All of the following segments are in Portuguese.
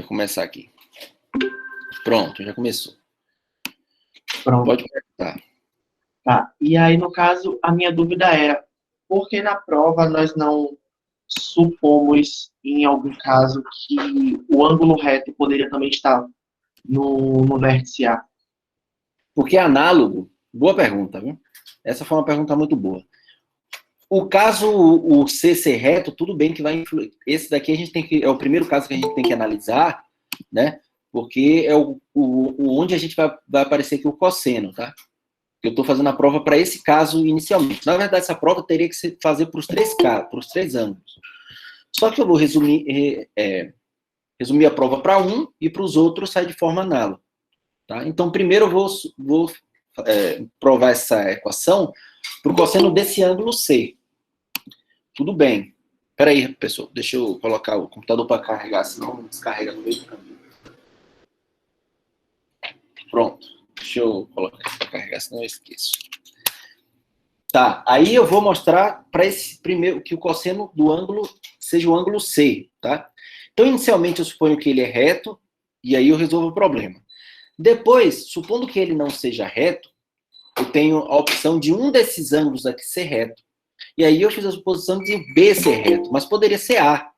eu começar aqui. Pronto, já começou. Pronto. Pode perguntar. Tá. E aí, no caso, a minha dúvida era, por que na prova nós não supomos, em algum caso, que o ângulo reto poderia também estar no vértice A? Porque é análogo, boa pergunta, viu? Essa foi uma pergunta muito boa. O caso, o C ser reto, tudo bem que vai influir. Esse daqui a gente tem que, é o primeiro caso que a gente tem que analisar, né? Porque é onde a gente vai aparecer aqui o cosseno, tá? Eu estou fazendo a prova para esse caso inicialmente. Na verdade, essa prova teria que fazer para os três ângulos. Só que eu vou resumir a prova para um e para os outros sai de forma análoga. Tá? Então, primeiro eu vou provar essa equação para o cosseno desse ângulo C. Tudo bem. Espera aí, pessoal. Deixa eu colocar o computador para carregar, senão descarrega no meio do caminho. Pronto. Deixa eu colocar para carregar, senão eu esqueço. Tá, aí eu vou mostrar para esse primeiro que o cosseno do ângulo seja o ângulo C, tá? Então, inicialmente, eu suponho que ele é reto, e aí eu resolvo o problema. Depois, supondo que ele não seja reto, eu tenho a opção de um desses ângulos aqui ser reto. E aí eu fiz a suposição de B ser reto, mas poderia ser A.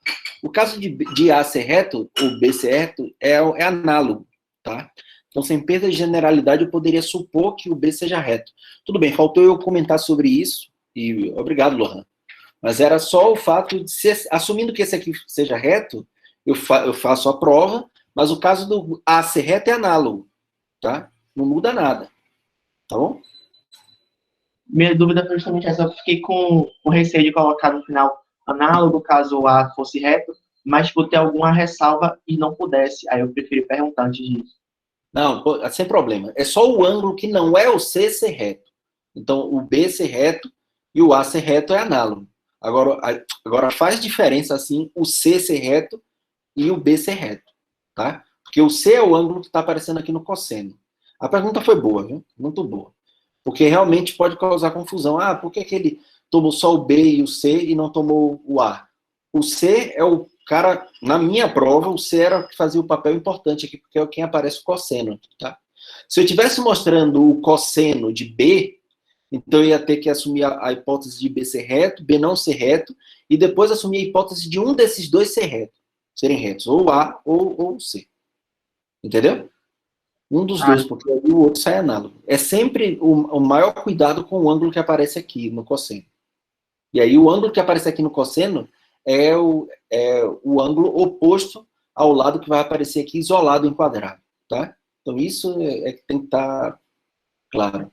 O caso de A ser reto, ou B ser reto, é análogo, tá? Então, sem perda de generalidade, eu poderia supor que o B seja reto. Tudo bem, faltou eu comentar sobre isso, e obrigado, Lohan. Mas era só o fato de ser, assumindo que esse aqui seja reto, eu faço a prova, mas o caso do A ser reto é análogo, tá? Não muda nada, tá bom? Minha dúvida foi justamente essa. Eu fiquei com receio de colocar no final análogo, caso o A fosse reto, mas por ter alguma ressalva e não pudesse. Aí eu preferi perguntar antes disso. Não, sem problema. É só o ângulo que não é o C ser reto. Então, o B ser reto e o A ser reto é análogo. Agora faz diferença, assim, o C ser reto e o B ser reto, tá? Porque o C é o ângulo que está aparecendo aqui no cosseno. A pergunta foi boa, viu? Muito boa. Porque realmente pode causar confusão. Ah, por que ele tomou só o B e o C e não tomou o A? O C é o cara, na minha prova, o C era o que fazia o papel importante aqui, porque é quem aparece o cosseno, tá? Se eu estivesse mostrando o cosseno de B, então eu ia ter que assumir a hipótese de B ser reto, B não ser reto, e depois assumir a hipótese de um desses dois serem retos, ou A ou C. Entendeu? Um dos dois, porque aí o outro sai análogo. É sempre o maior cuidado com o ângulo que aparece aqui no cosseno. E aí o ângulo que aparece aqui no cosseno é o ângulo oposto ao lado que vai aparecer aqui isolado em quadrado, tá? Então isso que tem que estar claro.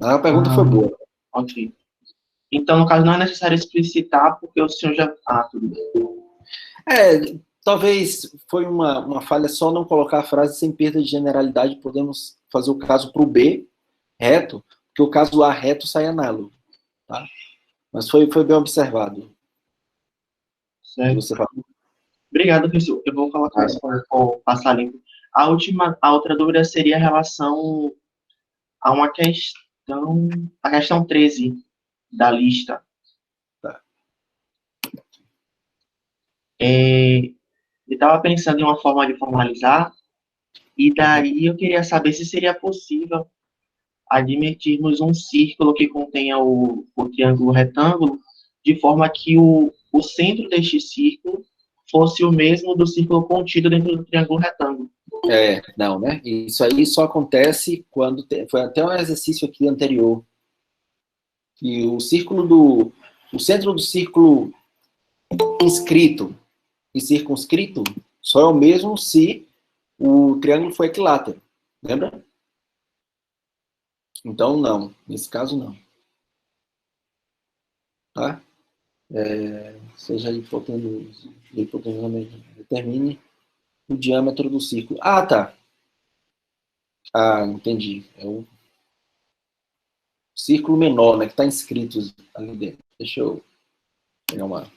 A pergunta foi boa. Ok. Então, no caso, não é necessário explicitar, porque o senhor já... tudo bem. Talvez foi uma falha só não colocar a frase sem perda de generalidade. Podemos fazer o caso para o B reto, porque o caso A reto sai análogo, tá? Mas foi bem observado. Certo. Você falou. Obrigado, professor. Eu vou colocar isso para passar limpo. A outra dúvida seria em relação a uma questão, a questão 13 da lista. Tá. Eu estava pensando em uma forma de formalizar, e daí eu queria saber se seria possível admitirmos um círculo que contenha o triângulo retângulo, de forma que o centro deste círculo fosse o mesmo do círculo contido dentro do triângulo retângulo. Não, né? Isso aí só acontece quando foi até um exercício aqui anterior, que o centro do círculo inscrito e circunscrito só é o mesmo se o triângulo for equilátero, lembra? Então, não. Nesse caso, não. Tá? Seja hipotenusa, determine o diâmetro do círculo. Ah, tá. Ah, entendi. É o círculo menor, né, que está inscrito ali dentro. Deixa eu pegar uma...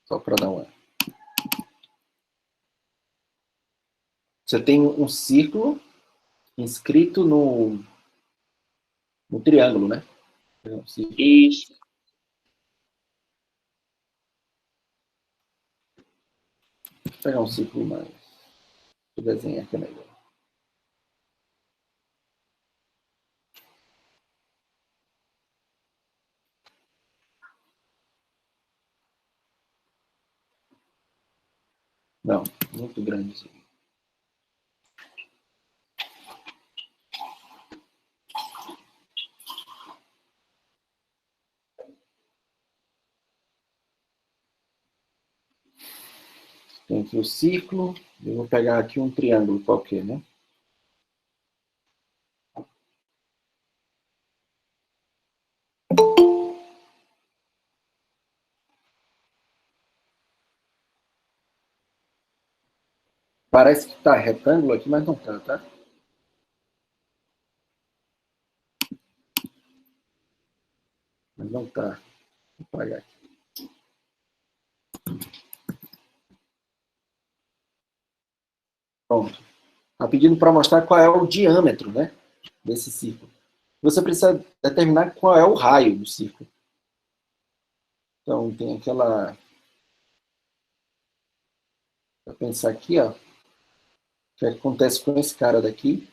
Só para dar uma... Você tem um círculo inscrito no triângulo, né? Isso. Vou pegar um círculo mais... eu desenhar aqui melhor. Não, muito grande isso aqui. Tem aqui o círculo. Eu vou pegar aqui um triângulo qualquer, né? Parece que está retângulo aqui, mas não está, tá? Mas não está. Vou apagar aqui. Pronto. Está pedindo para mostrar qual é o diâmetro, né, desse círculo. Você precisa determinar qual é o raio do círculo. Então, tem aquela... Vou pensar aqui, ó. O que acontece com esse cara daqui?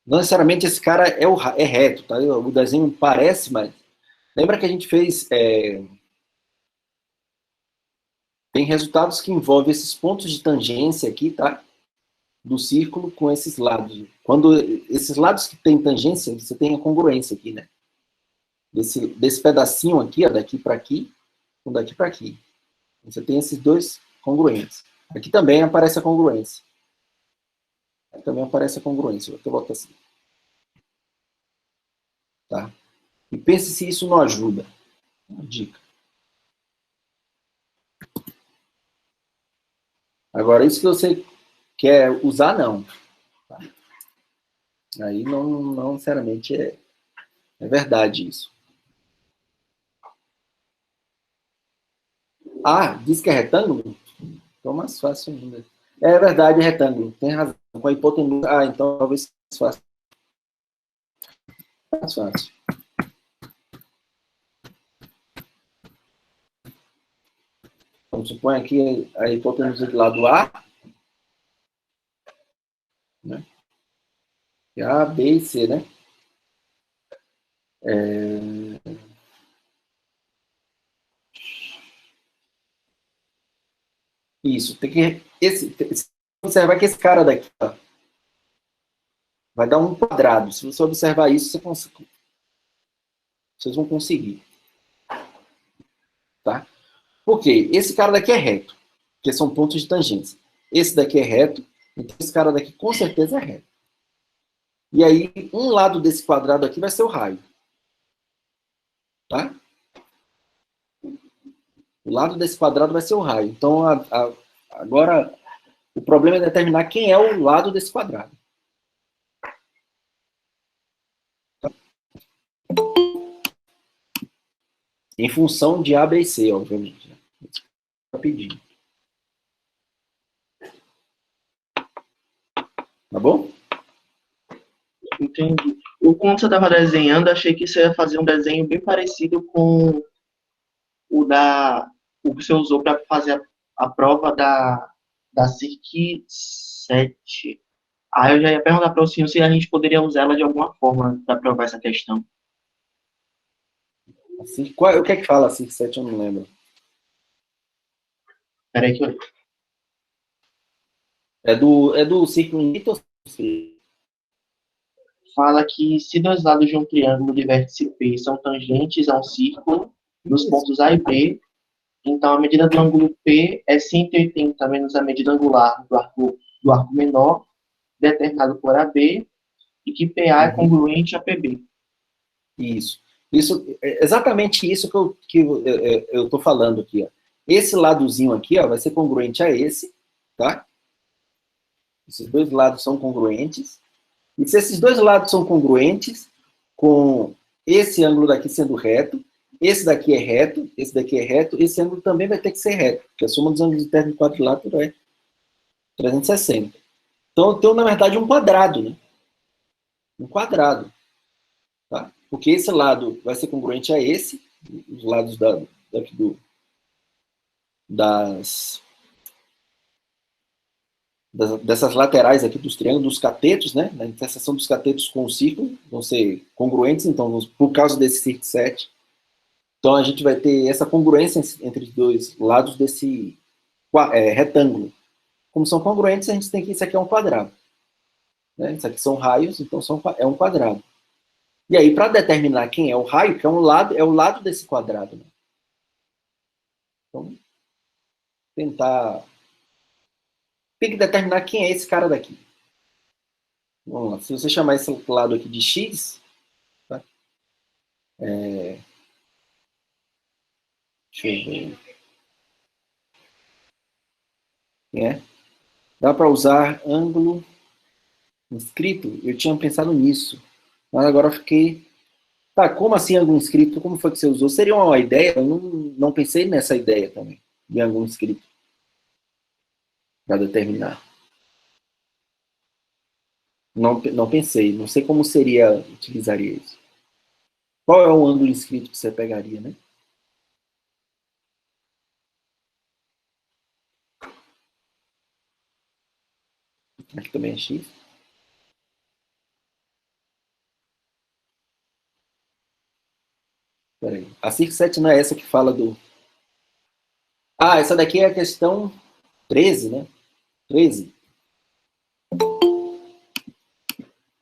Não necessariamente esse cara é reto, tá? O desenho parece, mas... Lembra que a gente fez... Tem resultados que envolvem esses pontos de tangência aqui, tá? Do círculo com esses lados. Quando esses lados que tem tangência, você tem a congruência aqui, né? Desse pedacinho aqui, ó, daqui para aqui, com daqui para aqui. Você tem esses dois congruentes. Aqui também aparece a congruência. Aqui também aparece a congruência. Vou botar assim. Tá? E pense se isso não ajuda. Uma dica. Agora, isso que você quer usar, não. Tá? Aí não necessariamente é verdade isso. Ah, diz que é retângulo? Então mais fácil ainda. É verdade, é retângulo. Tem razão. Com a hipotenusa. Ah, então talvez mais fácil. Então, supõe aqui a hipotenusa do lado A. Né? A, B e C, né? Isso, tem que... observar que esse cara daqui, ó, vai dar um quadrado. Se você observar isso, vocês vão conseguir. Tá? Por quê? Esse cara daqui é reto, porque são pontos de tangência. Esse daqui é reto, então esse cara daqui com certeza é reto. E aí, um lado desse quadrado aqui vai ser o raio. Tá? O lado desse quadrado vai ser o raio. Então, agora, o problema é determinar quem é o lado desse quadrado. Tá? Em função de A, B e C, obviamente. Né? Rapidinho. Tá bom? Entendi. Quando você estava desenhando, achei que você ia fazer um desenho bem parecido com o que você usou para fazer a prova da CIRC 7. Aí eu já ia perguntar para o senhor se a gente poderia usar ela de alguma forma para provar essa questão. Assim, o que é que fala assim, 7? Eu não lembro. Peraí que eu... É do círculo infinito ou Fala que se dois lados de um triângulo de vértice P são tangentes a um círculo, nos pontos A e B, então a medida do ângulo P é 180 menos a medida angular do arco menor, determinado por AB, e que PA é congruente a PB. Isso. É exatamente isso que eu estou falando aqui. Ó. Esse ladozinho aqui, ó, vai ser congruente a esse, tá? Esses dois lados são congruentes. E se esses dois lados são congruentes, com esse ângulo daqui sendo reto, esse daqui é reto, esse daqui é reto, esse ângulo também vai ter que ser reto, porque a soma dos ângulos internos do quadrilátero é 360. Então, eu tenho, na verdade, um quadrado, né? Um quadrado. Tá? Porque esse lado vai ser congruente a esse, os lados daqui das... dessas laterais aqui dos triângulos, dos catetos, né? Na interseção dos catetos com o círculo, vão ser congruentes, então, por causa desse circo 7. Então, a gente vai ter essa congruência entre os dois lados desse retângulo. Como são congruentes, a gente tem que isso aqui é um quadrado. Né? Isso aqui são raios, então é um quadrado. E aí, para determinar quem é o raio, que é o lado desse quadrado. Né? Então, tentar... Tem que determinar quem é esse cara daqui. Vamos lá. Se você chamar esse lado aqui de x, tá? Deixa eu ver. Dá para usar ângulo inscrito? Eu tinha pensado nisso. Mas agora eu fiquei... Tá, como assim ângulo inscrito? Como foi que você usou? Seria uma ideia? Eu não pensei nessa ideia também, de ângulo inscrito. Para determinar. Não pensei. Não sei como utilizaria isso. Qual é o ângulo inscrito que você pegaria, né? Aqui também é x. Peraí. A circo 7 não é essa que fala do... Ah, essa daqui é a questão 13, né? 13.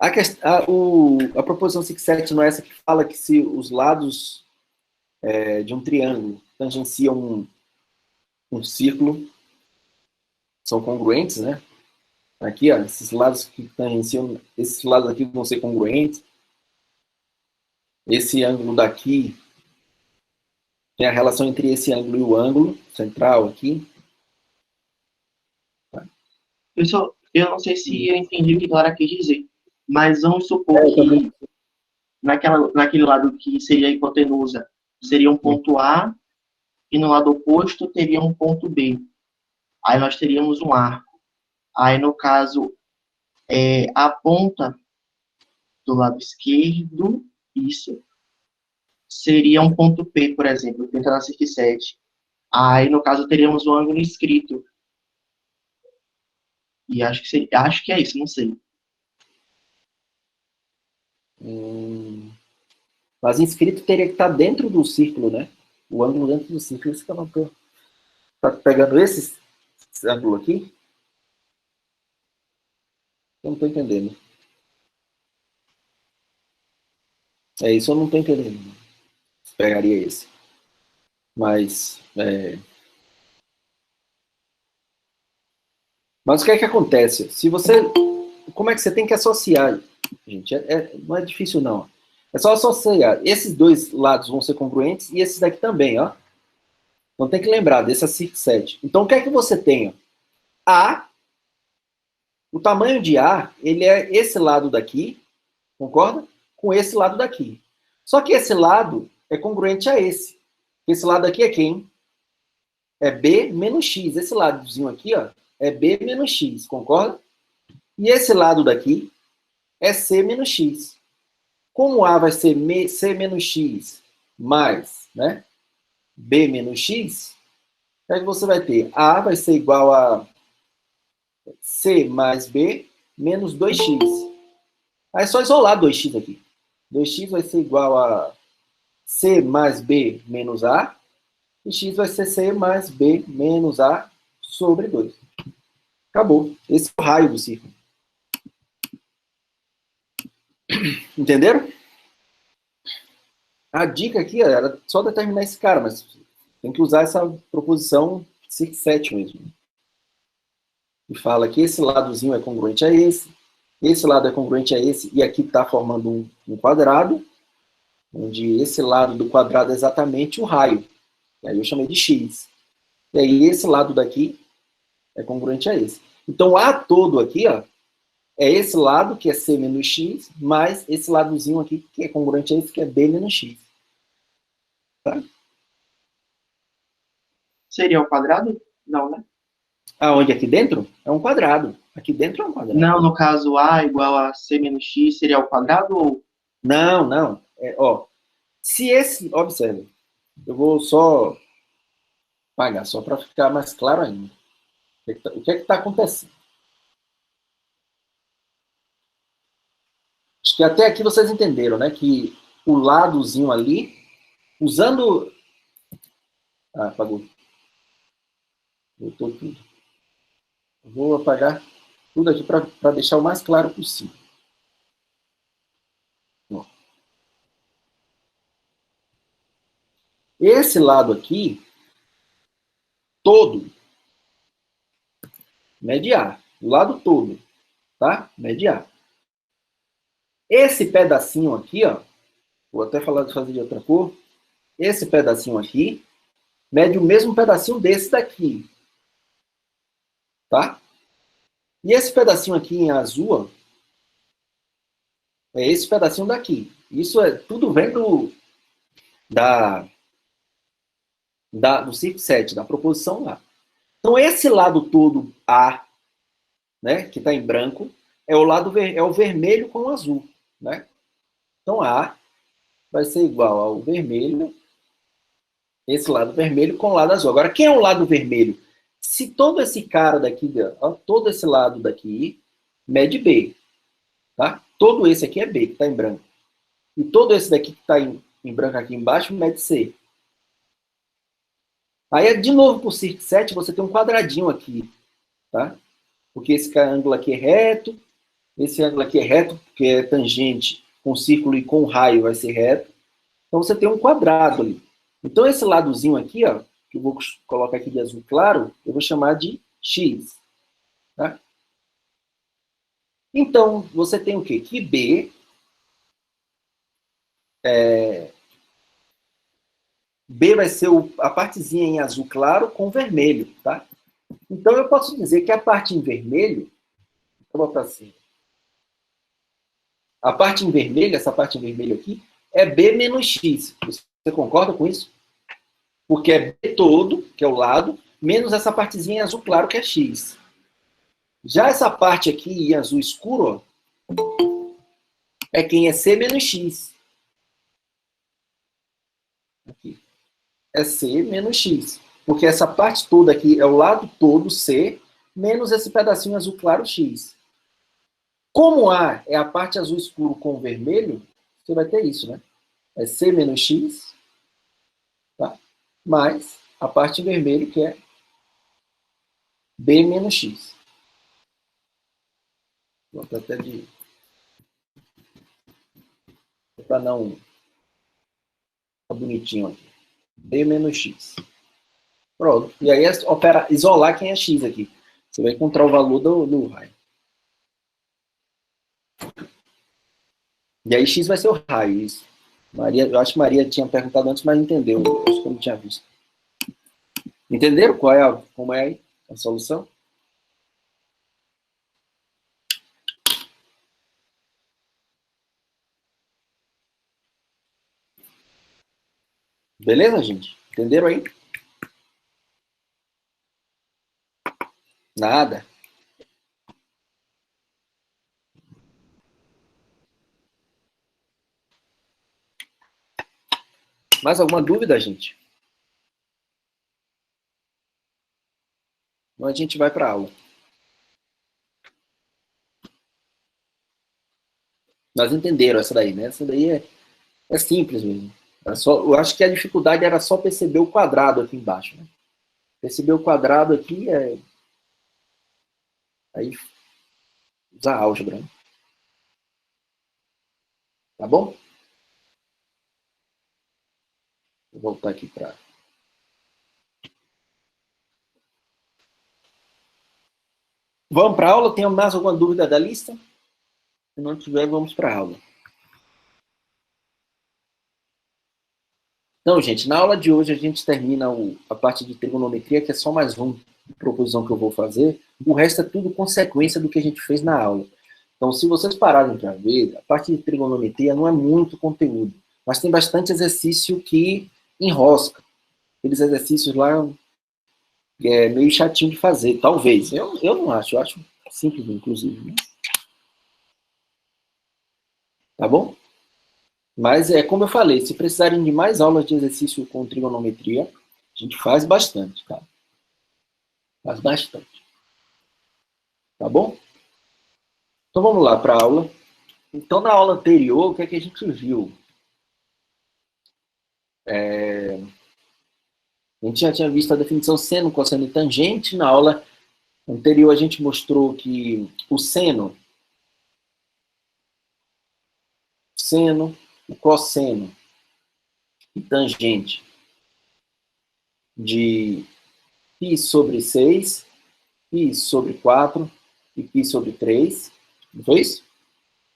A proposição 7 não é essa que fala que se os lados de um triângulo tangenciam um círculo, são congruentes, né? Aqui, ó, esses lados que tangenciam, esses lados aqui vão ser congruentes. Esse ângulo daqui tem a relação entre esse ângulo e o ângulo central aqui. Tá? Eu não sei se eu entendi o que a Clara quis dizer, mas vamos supor que naquele lado que seria a hipotenusa seria um ponto A e no lado oposto teria um ponto B. Aí nós teríamos um arco. Aí, no caso, a ponta do lado esquerdo, isso, seria um ponto P, por exemplo, que entra na circo 7. Aí, no caso, teríamos o ângulo inscrito. E acho que é isso, não sei. Mas inscrito teria que estar dentro do círculo, né? O ângulo dentro do círculo. Isso que eu não estou... Tá pegando esse ângulo aqui? Eu não estou entendendo. Isso eu não estou entendendo. Pegaria esse. Mas o que é que acontece? Se você... Como é que você tem que associar? Gente, não é difícil, não. É só associar. Esses dois lados vão ser congruentes e esses daqui também, ó. Então tem que lembrar dessa circo 7. Então o que é que você tem? A, o tamanho de A, ele é esse lado daqui, concorda? Com esse lado daqui. Só que esse lado é congruente a esse. Esse lado aqui é quem? É B menos X. Esse ladozinho aqui, ó, é B menos X, concorda? E esse lado daqui é C menos X. Como A vai ser C menos X mais, né, B menos X, aí você vai ter A vai ser igual a C mais B menos 2x. Aí é só isolar 2x aqui. 2x vai ser igual a C mais B menos A, e x vai ser C mais B menos A sobre 2. Acabou. Esse é o raio do círculo. Entenderam? A dica aqui era só determinar esse cara, mas tem que usar essa proposição 7 mesmo. E fala que esse ladozinho é congruente a esse lado é congruente a esse, e aqui está formando um quadrado, onde esse lado do quadrado é exatamente o raio. E aí eu chamei de x. E aí esse lado daqui é congruente a esse. Então o A todo aqui, ó, é esse lado, que é C menos X, mais esse ladozinho aqui, que é congruente a esse, que é B menos X. Tá? Seria o quadrado? Não, né? Aonde? Aqui dentro? É um quadrado. Aqui dentro é um quadrado. Não, no caso, A igual a C menos X seria o quadrado ou... Não. Se esse... Observe. Eu vou só apagar, só para ficar mais claro ainda. O que é que está acontecendo? Acho que até aqui vocês entenderam, né? Que o ladozinho ali, usando... Ah, apagou. Voltou tudo. Vou apagar tudo aqui para deixar o mais claro possível. Ó. Esse lado aqui, todo, mede A. O lado todo, tá? Mede A. Esse pedacinho aqui, ó, vou até falar de fazer de outra cor. Esse pedacinho aqui mede o mesmo pedacinho desse daqui, tá? E esse pedacinho aqui em azul, ó, é esse pedacinho daqui. Isso é tudo vem do círculo 7, da proposição lá. Então, esse lado todo A, né, que está em branco, é o vermelho com o azul, né? Então, A vai ser igual ao vermelho, esse lado vermelho com o lado azul. Agora, quem é o lado vermelho? Se todo esse cara daqui, ó, todo esse lado daqui, mede B, tá? Todo esse aqui é B, que está em branco. E todo esse daqui que está em branco aqui embaixo, mede C. Aí, de novo, por círculo 7, você tem um quadradinho aqui, tá? Porque esse ângulo aqui é reto, esse ângulo aqui é reto, porque é tangente com círculo e com raio vai ser reto. Então, você tem um quadrado ali. Então, esse ladozinho aqui, ó, que eu vou colocar aqui de azul claro, eu vou chamar de X. Tá? Então, você tem o quê? Que B B vai ser a partezinha em azul claro com vermelho, tá? Então, eu posso dizer que a parte em vermelho, vou botar assim, a parte em vermelho, essa parte em vermelho aqui, é B menos X. Você concorda com isso? Porque é B todo, que é o lado, menos essa partezinha em azul claro, que é X. Já essa parte aqui em azul escuro, ó, é quem é C menos X. Aqui. É C menos X. Porque essa parte toda aqui é o lado todo C, menos esse pedacinho azul claro X. Como A é a parte azul escuro com vermelho, você vai ter isso, né? É C menos X, tá? Mais a parte em vermelho, que é B menos X. Vou botar até de... para não... Tá bonitinho aqui. B menos X. Pronto. E aí, isolar quem é X aqui. Você vai encontrar o valor do raio. E aí, X vai ser o raio, isso. Maria, eu acho que Maria tinha perguntado antes, mas entendeu. Eu acho que eu não tinha visto. Entenderam como é a solução? Beleza, gente? Entenderam aí? Nada. Mais alguma dúvida, gente? Então a gente vai para a aula. Mas entenderam essa daí, né? Essa daí é simples mesmo. Eu acho que a dificuldade era só perceber o quadrado aqui embaixo. Né? Perceber o quadrado aqui aí usar álgebra. Né? Tá bom? Vou voltar aqui para... Vamos para a aula? Tem mais alguma dúvida da lista? Se não tiver, vamos para a aula. Não, gente, na aula de hoje a gente termina a parte de trigonometria, que é só mais uma proposição que eu vou fazer. O resto é tudo consequência do que a gente fez na aula. Então, se vocês pararem para ver, a parte de trigonometria não é muito conteúdo, mas tem bastante exercício que enrosca. Aqueles exercícios lá é meio chatinho de fazer, talvez. Eu não acho, eu acho simples, inclusive. Né? Tá bom? Mas é como eu falei, se precisarem de mais aulas de exercício com trigonometria, a gente faz bastante, tá? Faz bastante. Tá bom? Então vamos lá para a aula. Então, na aula anterior, o que é que a gente viu? A gente já tinha visto a definição seno, cosseno e tangente. Na aula anterior, a gente mostrou que o seno, o cosseno e tangente de π sobre 6, π sobre 4 e π sobre 3. Não foi isso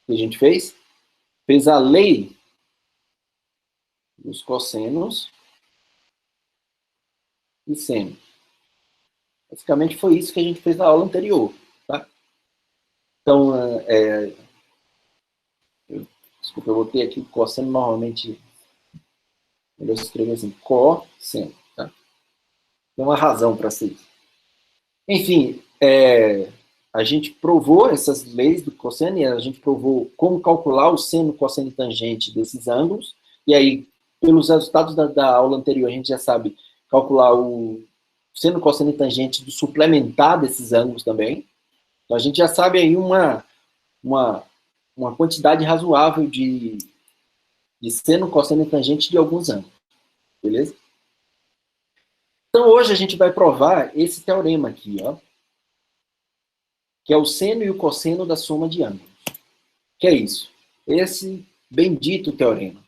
que a gente fez? Fez a lei dos cossenos e seno. Basicamente foi isso que a gente fez na aula anterior. Tá? Então, desculpa, eu botei aqui cosseno, normalmente eu escrevo assim, cosseno. Tá? Tem uma razão para ser isso. Enfim, a gente provou essas leis do cosseno, e a gente provou como calcular o seno, cosseno e tangente desses ângulos, e aí, pelos resultados da aula anterior, a gente já sabe calcular o seno, cosseno e tangente do suplementar desses ângulos também. Então, a gente já sabe aí uma quantidade razoável de seno, cosseno e tangente de alguns ângulos. Beleza? Então, hoje a gente vai provar esse teorema aqui, ó, que é o seno e o cosseno da soma de ângulos. Que é isso? Esse bendito teorema.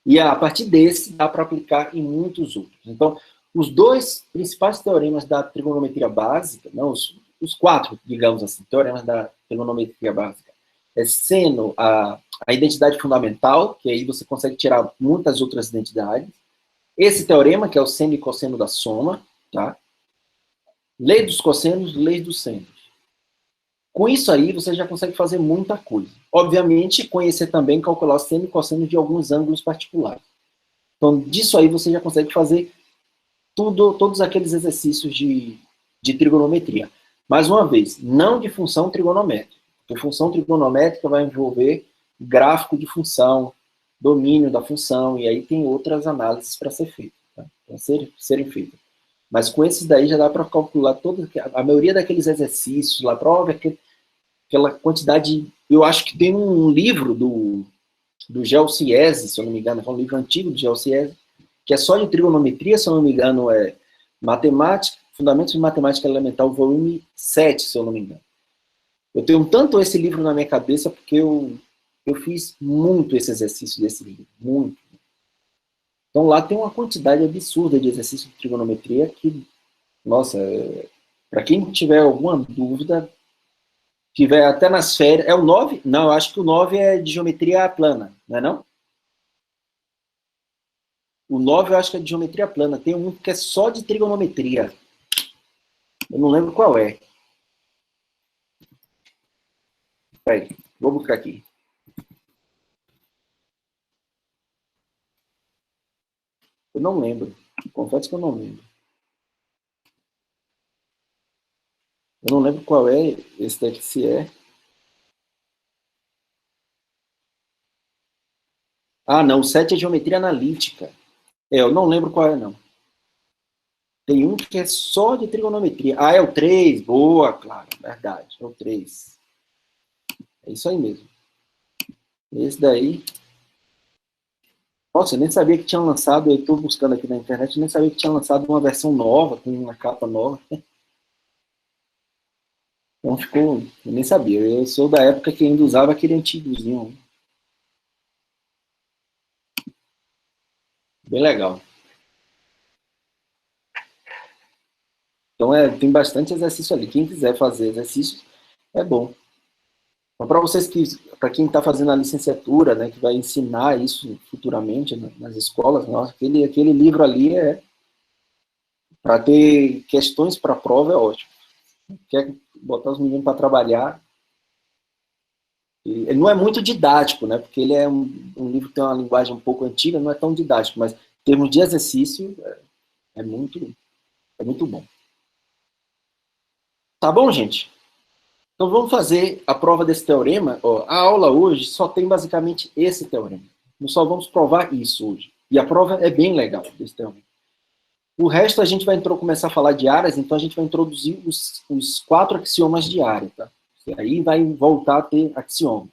E a partir desse, dá para aplicar em muitos outros. Então, os dois principais teoremas da trigonometria básica, não, os quatro, digamos assim, teoremas da trigonometria básica, é seno, a identidade fundamental, que aí você consegue tirar muitas outras identidades. Esse teorema, que é o seno e cosseno da soma, tá? Lei dos cossenos, lei dos senos. Com isso aí, você já consegue fazer muita coisa. Obviamente, conhecer também, calcular o seno e cosseno de alguns ângulos particulares. Então, disso aí, você já consegue fazer todos aqueles exercícios de trigonometria. Mais uma vez, não de função trigonométrica. Porque função trigonométrica vai envolver gráfico de função, domínio da função, e aí tem outras análises para ser feitas, tá? Para serem feitas. Mas com esses daí já dá para calcular a maioria daqueles exercícios lá, prova aquela quantidade. Eu acho que tem um livro do Gelsiese, se eu não me engano, é um livro antigo do Gelsiese, que é só de trigonometria, se eu não me engano, é Matemática, Fundamentos de Matemática Elementar, volume 7, se eu não me engano. Eu tenho tanto esse livro na minha cabeça porque eu fiz muito esse exercício desse livro, muito. Então lá tem uma quantidade absurda de exercícios de trigonometria que, nossa, para quem tiver alguma dúvida, tiver até nas férias, é o 9? Não, eu acho que o 9 é de geometria plana, não é não? O 9 eu acho que é de geometria plana, tem um que é só de trigonometria. Eu não lembro qual é. Peraí, vou buscar aqui. Eu não lembro. Confesso que eu não lembro. Eu não lembro qual é esse daqui, se é. Ah, não, o 7 é geometria analítica. Eu não lembro qual é, não. Tem um que é só de trigonometria. Ah, é o 3. Boa, claro, verdade. É o 3. É isso aí mesmo. Esse daí. Nossa, eu nem sabia que tinha lançado, eu estou buscando aqui na internet, eu nem sabia que tinha lançado uma versão nova, com uma capa nova. Então ficou, eu nem sabia. Eu sou da época que ainda usava aquele antigozinho. Bem legal. Então tem bastante exercício ali. Quem quiser fazer exercício, é bom. Então, para vocês para quem está fazendo a licenciatura, né, que vai ensinar isso futuramente nas escolas, nossa, aquele livro ali para ter questões para a prova é ótimo. Quer botar os meninos para trabalhar. Ele não é muito didático, né, porque ele é um livro que tem uma linguagem um pouco antiga, não é tão didático, mas em termos de exercício é muito bom. Tá bom, gente? Então vamos fazer a prova desse teorema. Ó, a aula hoje só tem basicamente esse teorema. Nós só vamos provar isso hoje. E a prova é bem legal desse teorema. O resto a gente vai começar a falar de áreas, então a gente vai introduzir os 4 axiomas de área, tá? E aí vai voltar a ter axiomas.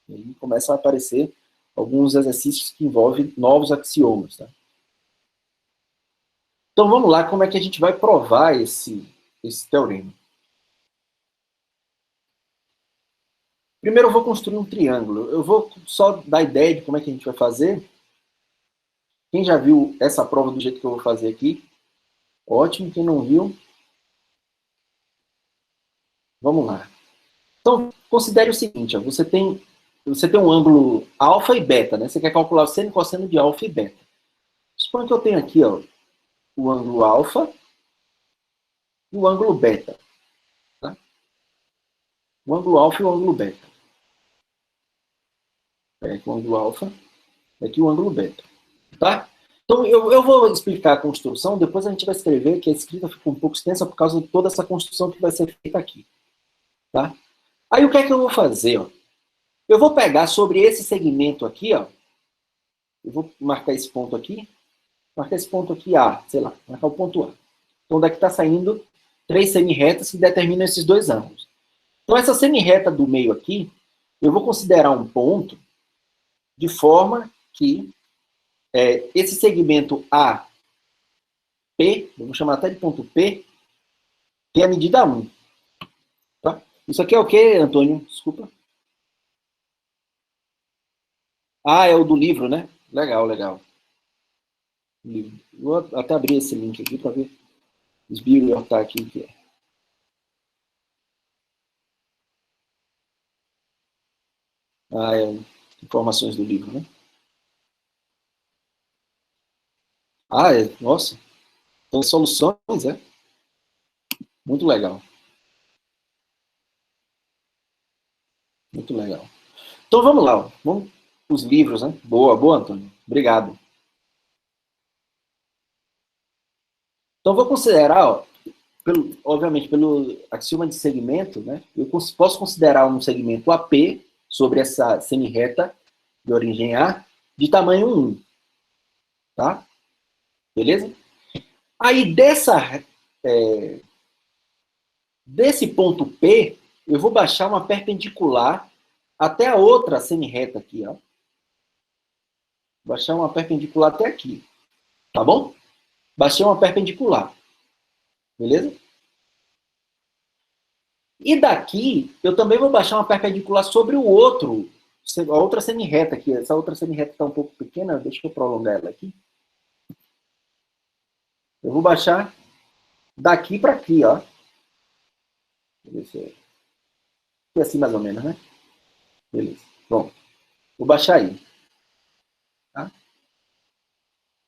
E aí começam a aparecer alguns exercícios que envolvem novos axiomas. Tá? Então vamos lá, como é que a gente vai provar esse teorema? Primeiro eu vou construir um triângulo. Eu vou só dar ideia de como é que a gente vai fazer. Quem já viu essa prova do jeito que eu vou fazer aqui? Ótimo. Quem não viu, vamos lá. Então, considere o seguinte, ó, você tem um ângulo alfa e beta, né? Você quer calcular o seno e cosseno de alfa e beta. Suponha que eu tenho aqui, ó, o ângulo alfa e o ângulo beta. Tá? O ângulo alfa e o ângulo beta. Aqui o ângulo alfa, aqui o ângulo beta. Tá? Então, eu vou explicar a construção, depois a gente vai escrever, que a escrita fica um pouco extensa por causa de toda essa construção que vai ser feita aqui. Tá? Aí o que é que eu vou fazer? Ó? Eu vou pegar sobre esse segmento aqui, ó, eu vou marcar esse ponto aqui, marcar esse ponto aqui A, sei lá, marcar o ponto A. Então daqui está saindo 3 semirretas que determinam esses dois ângulos. Então essa semirreta do meio aqui, eu vou considerar um ponto de forma que esse segmento AP, eu vou chamar até de ponto P, tem a medida 1. Tá? Isso aqui é o que, Antônio? Desculpa. Ah, é o do livro, né? Legal, legal. Vou até abrir esse link aqui para ver os bibliotar aqui o que é. Ah, é informações do livro, né? Ah, nossa. Então, soluções, é? Muito legal. Muito legal. Então, vamos lá. Ó. Vamos para os livros, né? Boa, boa, Antônio. Obrigado. Então, vou considerar, ó, obviamente, pelo axioma de segmento, né? Eu posso considerar um segmento AP sobre essa semirreta de origem A de tamanho 1. Tá? Beleza? Aí, desse ponto P, eu vou baixar uma perpendicular até a outra semirreta aqui, ó. Baixar uma perpendicular até aqui. Tá bom? Baixei uma perpendicular. Beleza? E daqui, eu também vou baixar uma perpendicular sobre o outro, a outra semirreta aqui. Essa outra semirreta está um pouco pequena, deixa eu prolongar ela aqui. Eu vou baixar daqui para aqui, ó. Deixa eu ver. Aqui assim mais ou menos, né? Beleza. Pronto. Vou baixar aí. Tá?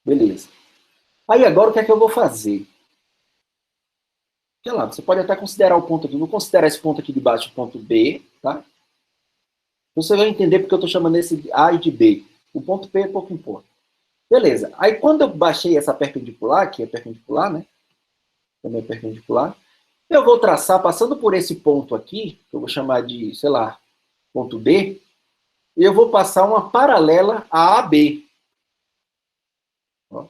Beleza. Aí agora o que é que eu vou fazer? Sei lá, você pode até considerar o ponto aqui. Vou considerar esse ponto aqui de baixo o ponto B, tá? Você vai entender porque eu estou chamando esse de A e de B. O ponto P pouco importa. Beleza. Aí quando eu baixei essa perpendicular, que é perpendicular, né? Também é perpendicular. Eu vou traçar, passando por esse ponto aqui, que eu vou chamar de, sei lá, ponto D, e eu vou passar uma paralela a AB. Ó.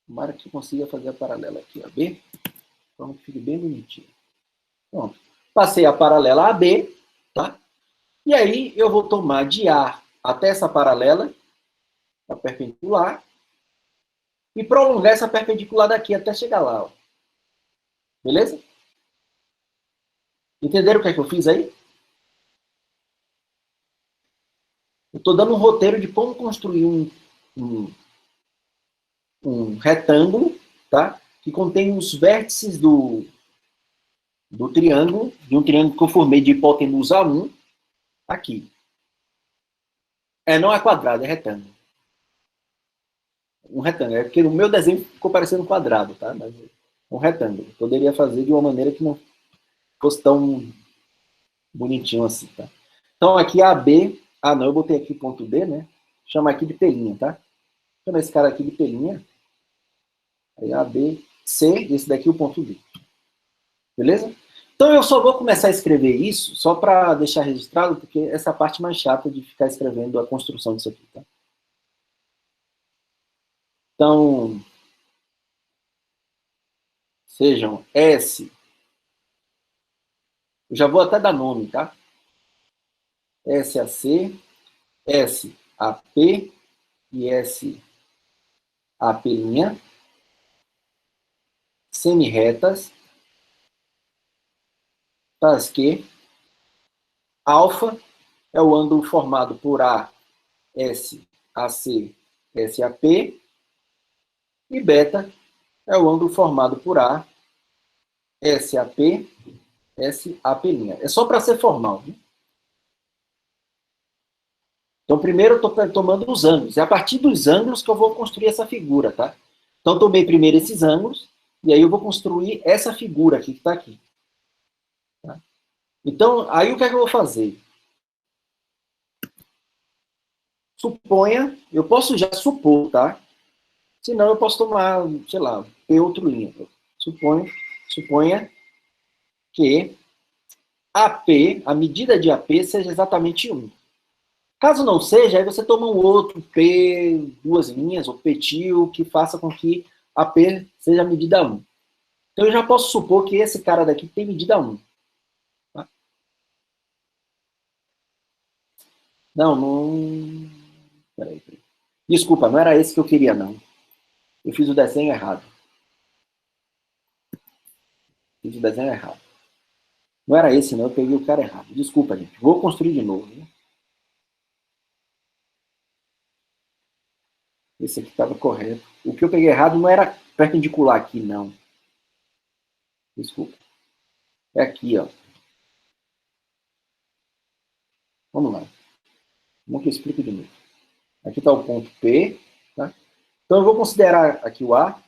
Tomara que eu consiga fazer a paralela aqui, AB. Então que fique bem bonitinho. Pronto. Passei a paralela AB, tá? E aí eu vou tomar de A até essa paralela, a perpendicular, e prolongar essa perpendicular daqui até chegar lá. Ó. Beleza? Entenderam o que é que eu fiz aí? Eu estou dando um roteiro de como construir um retângulo, tá? Que contém os vértices do triângulo, de um triângulo que eu formei de hipotenusa 1, aqui. Não é quadrado, é retângulo. Um retângulo. É porque o meu desenho ficou parecendo um quadrado, tá? Mas é um retângulo. Poderia fazer de uma maneira que não fosse tão bonitinho assim, tá? Então aqui a B, não, eu botei aqui ponto D, né? Chama aqui de pelinha, tá? Chama esse cara aqui de pelinha. Aí A, B, C, esse daqui é o ponto D. Beleza? Então eu só vou começar a escrever isso, só para deixar registrado, porque essa é a parte mais chata de ficar escrevendo a construção disso aqui, tá? Então, sejam S, eu já vou até dar nome, tá? SAC, SAP e SAP', semi-retas, tas que alfa é o ângulo formado por SAC, SAP, e beta é o ângulo formado por SAP, SAP'. É só para ser formal, né? Então, primeiro eu estou tomando os ângulos. É a partir dos ângulos que eu vou construir essa figura, tá? Então, tomei primeiro esses ângulos, e aí eu vou construir essa figura aqui que está aqui. Tá? Então, aí o que é que eu vou fazer? Suponha, eu posso já supor, tá? Senão eu posso tomar, sei lá, P outro linha. Suponha que AP, a medida de AP seja exatamente 1. Caso não seja, aí você toma um outro P, duas linhas, ou P tio, que faça com que AP seja a medida 1. Então eu já posso supor que esse cara daqui tem medida 1. Tá? Não. Peraí. Desculpa, não era esse que eu queria, não. Eu fiz o desenho errado. Não era esse, não. Eu peguei o cara errado. Desculpa, gente. Vou construir de novo. Né? Esse aqui estava correto. O que eu peguei errado não era perpendicular aqui, não. Desculpa. É aqui, ó. Vamos lá. Como que eu explico de novo? Aqui está o ponto P. Tá? Então eu vou considerar aqui o A.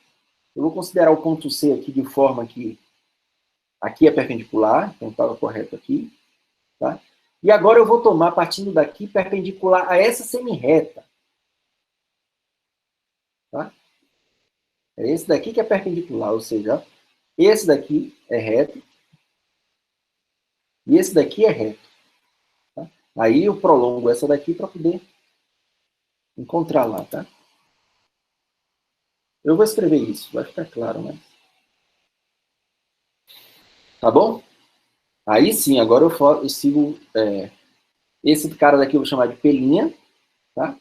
Eu vou considerar o ponto C aqui de forma que aqui é perpendicular. Então estava correto aqui. Tá? E agora eu vou tomar, partindo daqui, perpendicular a essa semi-reta. Tá? É esse daqui que é perpendicular, ou seja, esse daqui é reto e esse daqui é reto. Tá? Aí eu prolongo essa daqui para poder encontrar lá, tá? Eu vou escrever isso, vai ficar claro, né? Tá bom? Aí sim, agora eu sigo... esse cara daqui eu vou chamar de P', tá?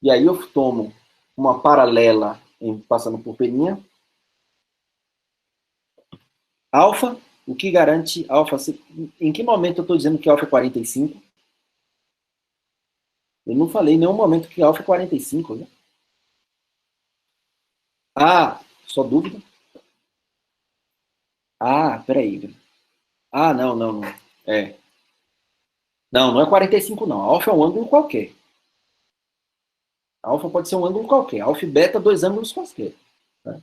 E aí eu tomo uma paralela passando por P'. Alfa, o que garante alfa? Em que momento eu estou dizendo que alfa é 45? Eu não falei em nenhum momento que alfa é 45, né? Ah, só dúvida? Ah, peraí. Ah, não. É. Não é 45, não. Alfa é um ângulo qualquer. Alfa pode ser um ângulo qualquer. Alfa e beta, dois ângulos quaisquer. Tá?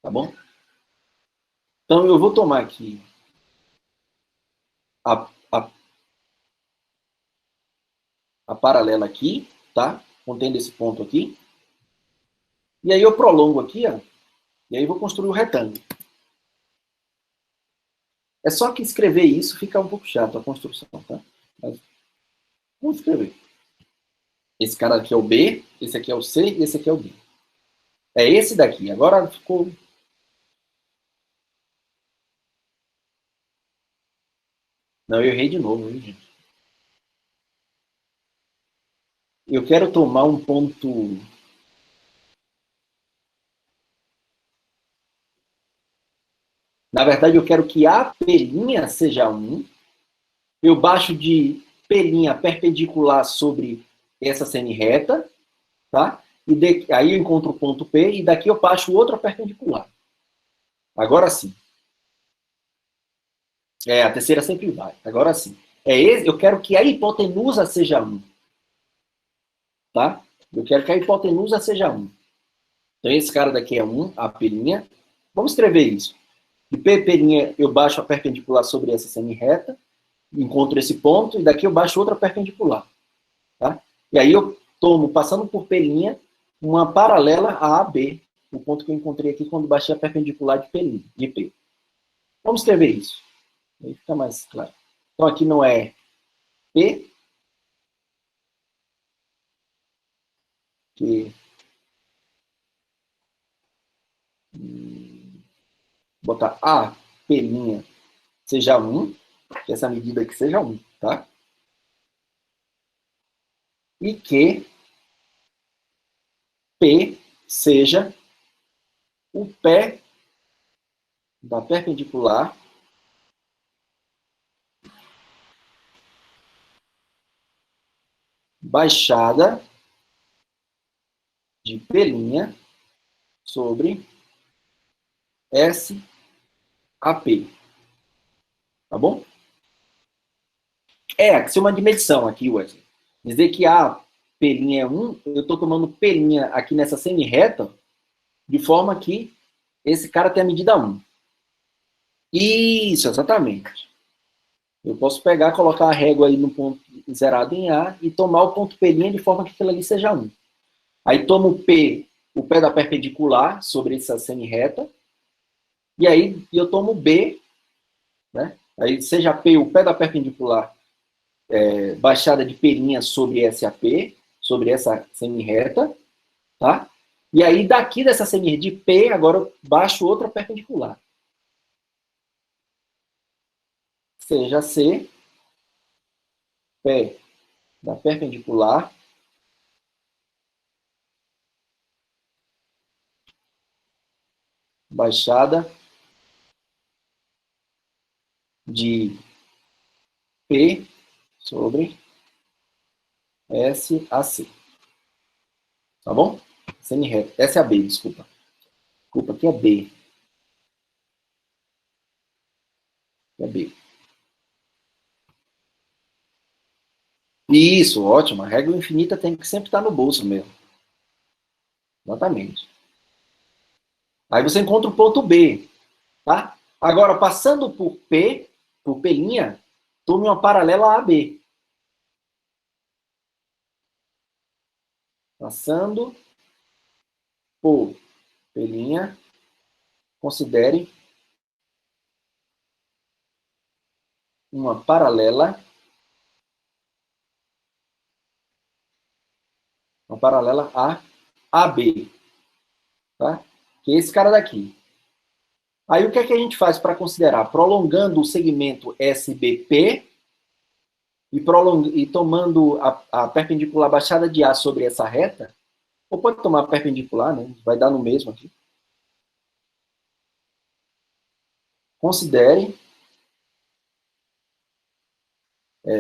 Tá bom? Então, eu vou tomar aqui a, a, a paralela aqui, tá? Contendo esse ponto aqui. E aí eu prolongo aqui, ó. E aí eu vou construir o retângulo. É só que escrever isso fica um pouco chato, a construção, tá? Mas vamos escrever. Esse cara aqui é o B, esse aqui é o C e esse aqui é o D. É esse daqui. Agora ficou... Não, eu errei de novo, viu, gente? Eu quero tomar um ponto... Na verdade, eu quero que a P' seja 1. Eu baixo de P' perpendicular sobre essa semi-reta, tá? Aí eu encontro o ponto P e daqui eu baixo outra perpendicular. Agora sim. A terceira sempre vai. Agora sim. Eu quero que a hipotenusa seja 1. Tá? Eu quero que a hipotenusa seja 1. Então esse cara daqui é 1, a P'. Vamos escrever isso. De P' eu baixo a perpendicular sobre essa semi-reta, encontro esse ponto, e daqui eu baixo outra perpendicular. Tá? E aí eu tomo, passando por P', uma paralela a AB, o ponto que eu encontrei aqui quando baixei a perpendicular de P. Vamos escrever isso. Aí fica mais claro. Então aqui não é P, que... botar A, P' seja 1, que essa medida aqui seja 1, tá? E que P seja o pé da perpendicular baixada de P' sobre SAP. Tá bom? É axioma de medição aqui, Wesley. Dizer que a P' é 1, eu estou tomando P' aqui nessa semi-reta, de forma que esse cara tem a medida 1. Isso, exatamente. Eu posso pegar, colocar a régua aí no ponto zerado em A e tomar o ponto P' de forma que aquilo ali seja 1. Aí tomo o P, o pé da perpendicular sobre essa semi-reta, e aí eu tomo B, né? Aí seja P, o pé da perpendicular baixada de P' sobre SAP, sobre essa semi-reta, tá? E aí daqui dessa semi de P, agora eu baixo outra perpendicular. Seja C, pé da perpendicular, baixada de P sobre SAC. Tá bom? Semi-reta. Essa é a B, desculpa. Desculpa, aqui é B. Aqui é B. Isso, ótimo. A regra infinita tem que sempre estar no bolso mesmo. Exatamente. Aí você encontra o ponto B, tá? Agora, passando por P, tome uma paralela a AB. Passando por P', considere uma paralela a AB, tá? Que é esse cara daqui. Aí o que é que a gente faz para considerar? Prolongando o segmento SBP e tomando a perpendicular baixada de A sobre essa reta, ou pode tomar a perpendicular, né? Vai dar no mesmo aqui. Considere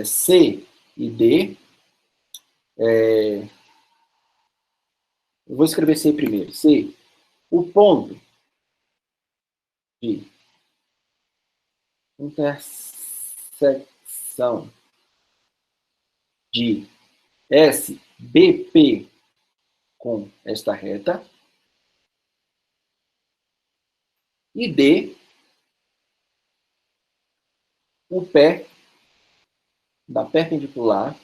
C e D. Eu vou escrever C primeiro. C, o ponto de intersecção de SBP com esta reta. E D, o pé da perpendicular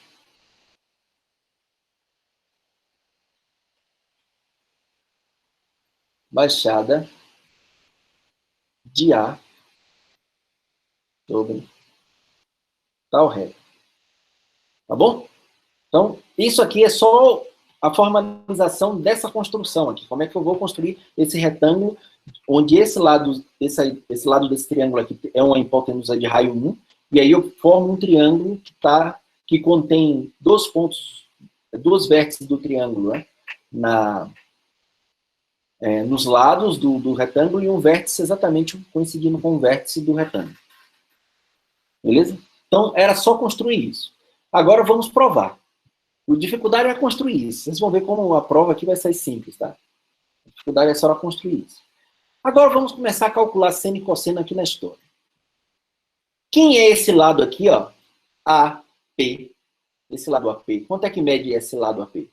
baixada de A sobre tal reta. Tá bom? Então, isso aqui é só a formalização dessa construção aqui. Como é que eu vou construir esse retângulo, onde esse lado desse triângulo aqui é uma hipotenusa de raio 1, e aí eu formo um triângulo que contém dois vértices do triângulo, né? Nos lados do retângulo e um vértice exatamente coincidindo com o vértice do retângulo. Beleza? Então, era só construir isso. Agora vamos provar. A dificuldade é construir isso. Vocês vão ver como a prova aqui vai sair simples, tá? A dificuldade é só construir isso. Agora vamos começar a calcular seno e cosseno aqui na história. Quem é esse lado aqui, ó? AP. Esse lado AP. Quanto é que mede esse lado AP?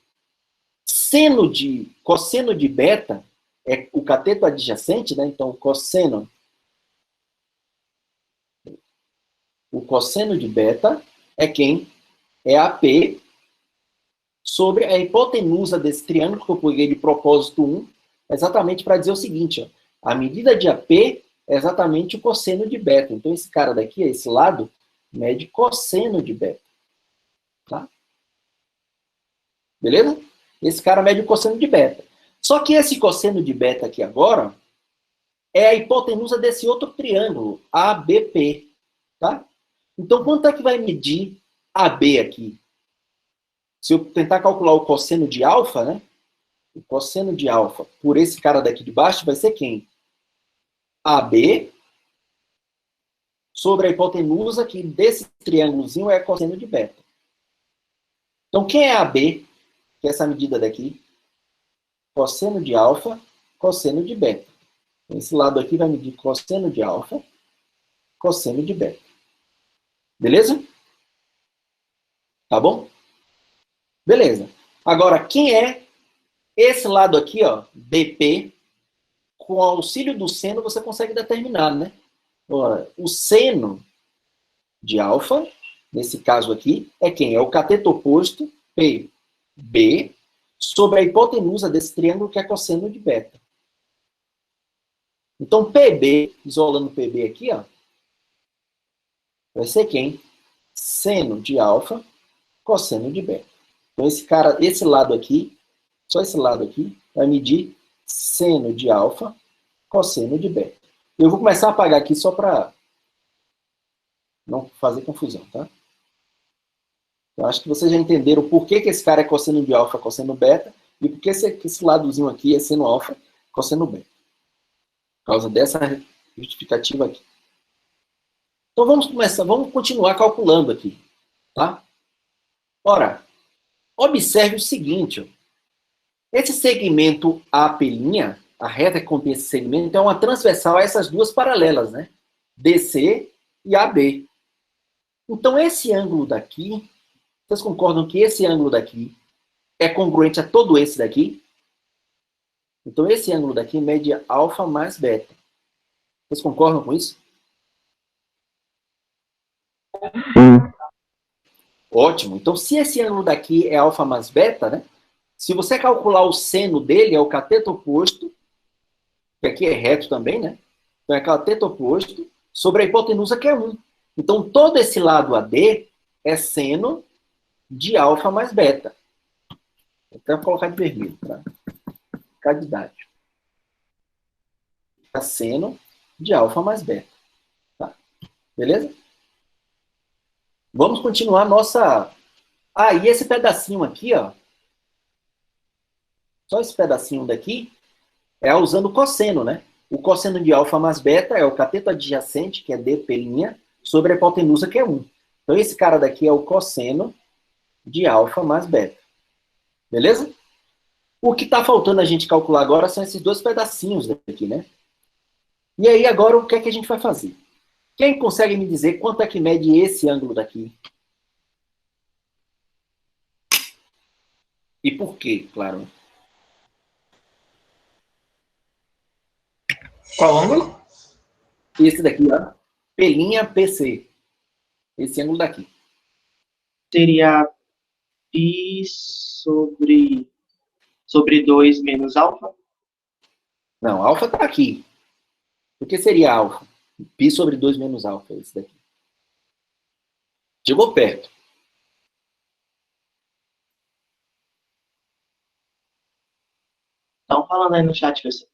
Cosseno de beta é o cateto adjacente, né? Então, o cosseno de beta é quem? É AP sobre a hipotenusa desse triângulo, que eu peguei de propósito 1, exatamente para dizer o seguinte, ó, a medida de AP é exatamente o cosseno de beta. Então, esse cara daqui, esse lado, mede cosseno de beta. Tá? Beleza? Esse cara mede o cosseno de beta. Só que esse cosseno de beta aqui agora é a hipotenusa desse outro triângulo, ABP. Tá? Então, quanto é que vai medir AB aqui? Se eu tentar calcular o cosseno de alfa, né? O cosseno de alfa por esse cara daqui de baixo vai ser quem? AB sobre a hipotenusa, que desse triângulozinho é cosseno de beta. Então, quem é AB? Que é essa medida daqui? Cosseno de alfa, cosseno de beta. Esse lado aqui vai medir cosseno de alfa, cosseno de beta. Beleza? Tá bom? Beleza. Agora, quem é esse lado aqui, ó, BP? Com o auxílio do seno, você consegue determinar, né? Ora, o seno de alfa, nesse caso aqui, é quem? É o cateto oposto, PB, sobre a hipotenusa desse triângulo, que é cosseno de beta. Então, PB, isolando PB aqui, ó, vai ser quem? Seno de alfa, cosseno de beta. Então, esse lado aqui, só esse lado aqui, vai medir seno de alfa, cosseno de beta. Eu vou começar a apagar aqui só para não fazer confusão, tá? Eu acho que vocês já entenderam por que esse cara é cosseno de alfa, cosseno beta, e por que esse ladozinho aqui é seno alfa, cosseno beta. Por causa dessa justificativa aqui. Então vamos continuar calculando aqui, tá? Ora, observe o seguinte, ó. Esse segmento AP', a reta que contém esse segmento, é uma transversal a essas duas paralelas, né? DC e AB. Então, esse ângulo daqui, vocês concordam que esse ângulo daqui é congruente a todo esse daqui? Então, esse ângulo daqui mede alfa mais beta. Vocês concordam com isso? Ótimo. Então, se esse ângulo daqui é alfa mais beta, né? Se você calcular o seno dele, é o cateto oposto, que aqui é reto também, né? Então, é cateto oposto sobre a hipotenusa, que é 1. Então, todo esse lado AD é seno de alfa mais beta. Vou até colocar de vermelho, para ficar didático. É seno de alfa mais beta. Tá? Beleza? Vamos continuar nossa... Ah, e esse pedacinho aqui, ó. Só esse pedacinho daqui é usando o cosseno, né? O cosseno de alfa mais beta é o cateto adjacente, que é dP', sobre a hipotenusa, que é 1. Então, esse cara daqui é o cosseno de alfa mais beta. Beleza? O que está faltando a gente calcular agora são esses dois pedacinhos daqui, né? E aí, agora, o que é que a gente vai fazer? Quem consegue me dizer quanto é que mede esse ângulo daqui? E por quê, claro? Qual ângulo? Esse daqui, ó. P', esse ângulo daqui. Seria π sobre 2 menos alfa? Não, alfa está aqui. O que seria alfa? Π sobre 2 menos alfa, esse daqui. Chegou perto. Estão falando aí no chat, pessoal.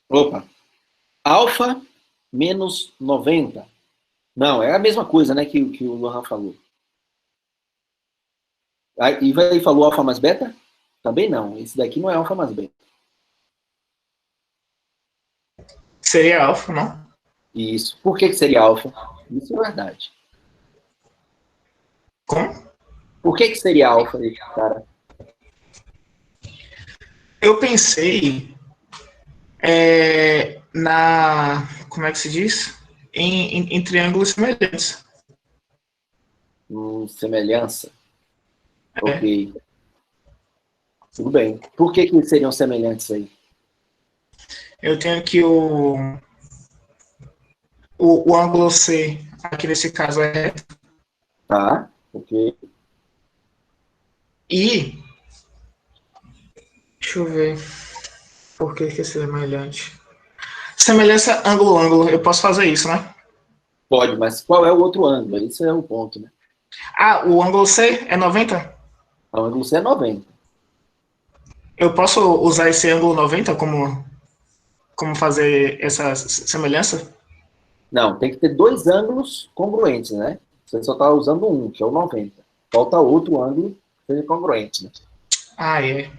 Opa. Alfa menos 90. Não, é a mesma coisa, né, que o Lohan falou. E vai falou alfa mais beta? Também não. Esse daqui não é alfa mais beta. Seria alfa, não? Isso. Por que seria alfa? Isso é verdade. Como? Por que seria alfa, cara? Eu pensei como é que se diz? Em triângulos semelhantes. Semelhança? Ok. Tudo bem. Por que seriam semelhantes aí? Eu tenho que o ângulo C, aqui nesse caso, é reto. Tá, ok. E, deixa eu ver, por que é semelhante? Semelhança ângulo-ângulo, eu posso fazer isso, né? Pode, mas qual é o outro ângulo? Isso é o ponto, né? Ah, o ângulo C é 90? O ângulo C é 90. Eu posso usar esse ângulo 90 como fazer essa semelhança? Não, tem que ter dois ângulos congruentes, né? Você só está usando um, que é o 90. Falta outro ângulo que seja congruente, né? Ah, é.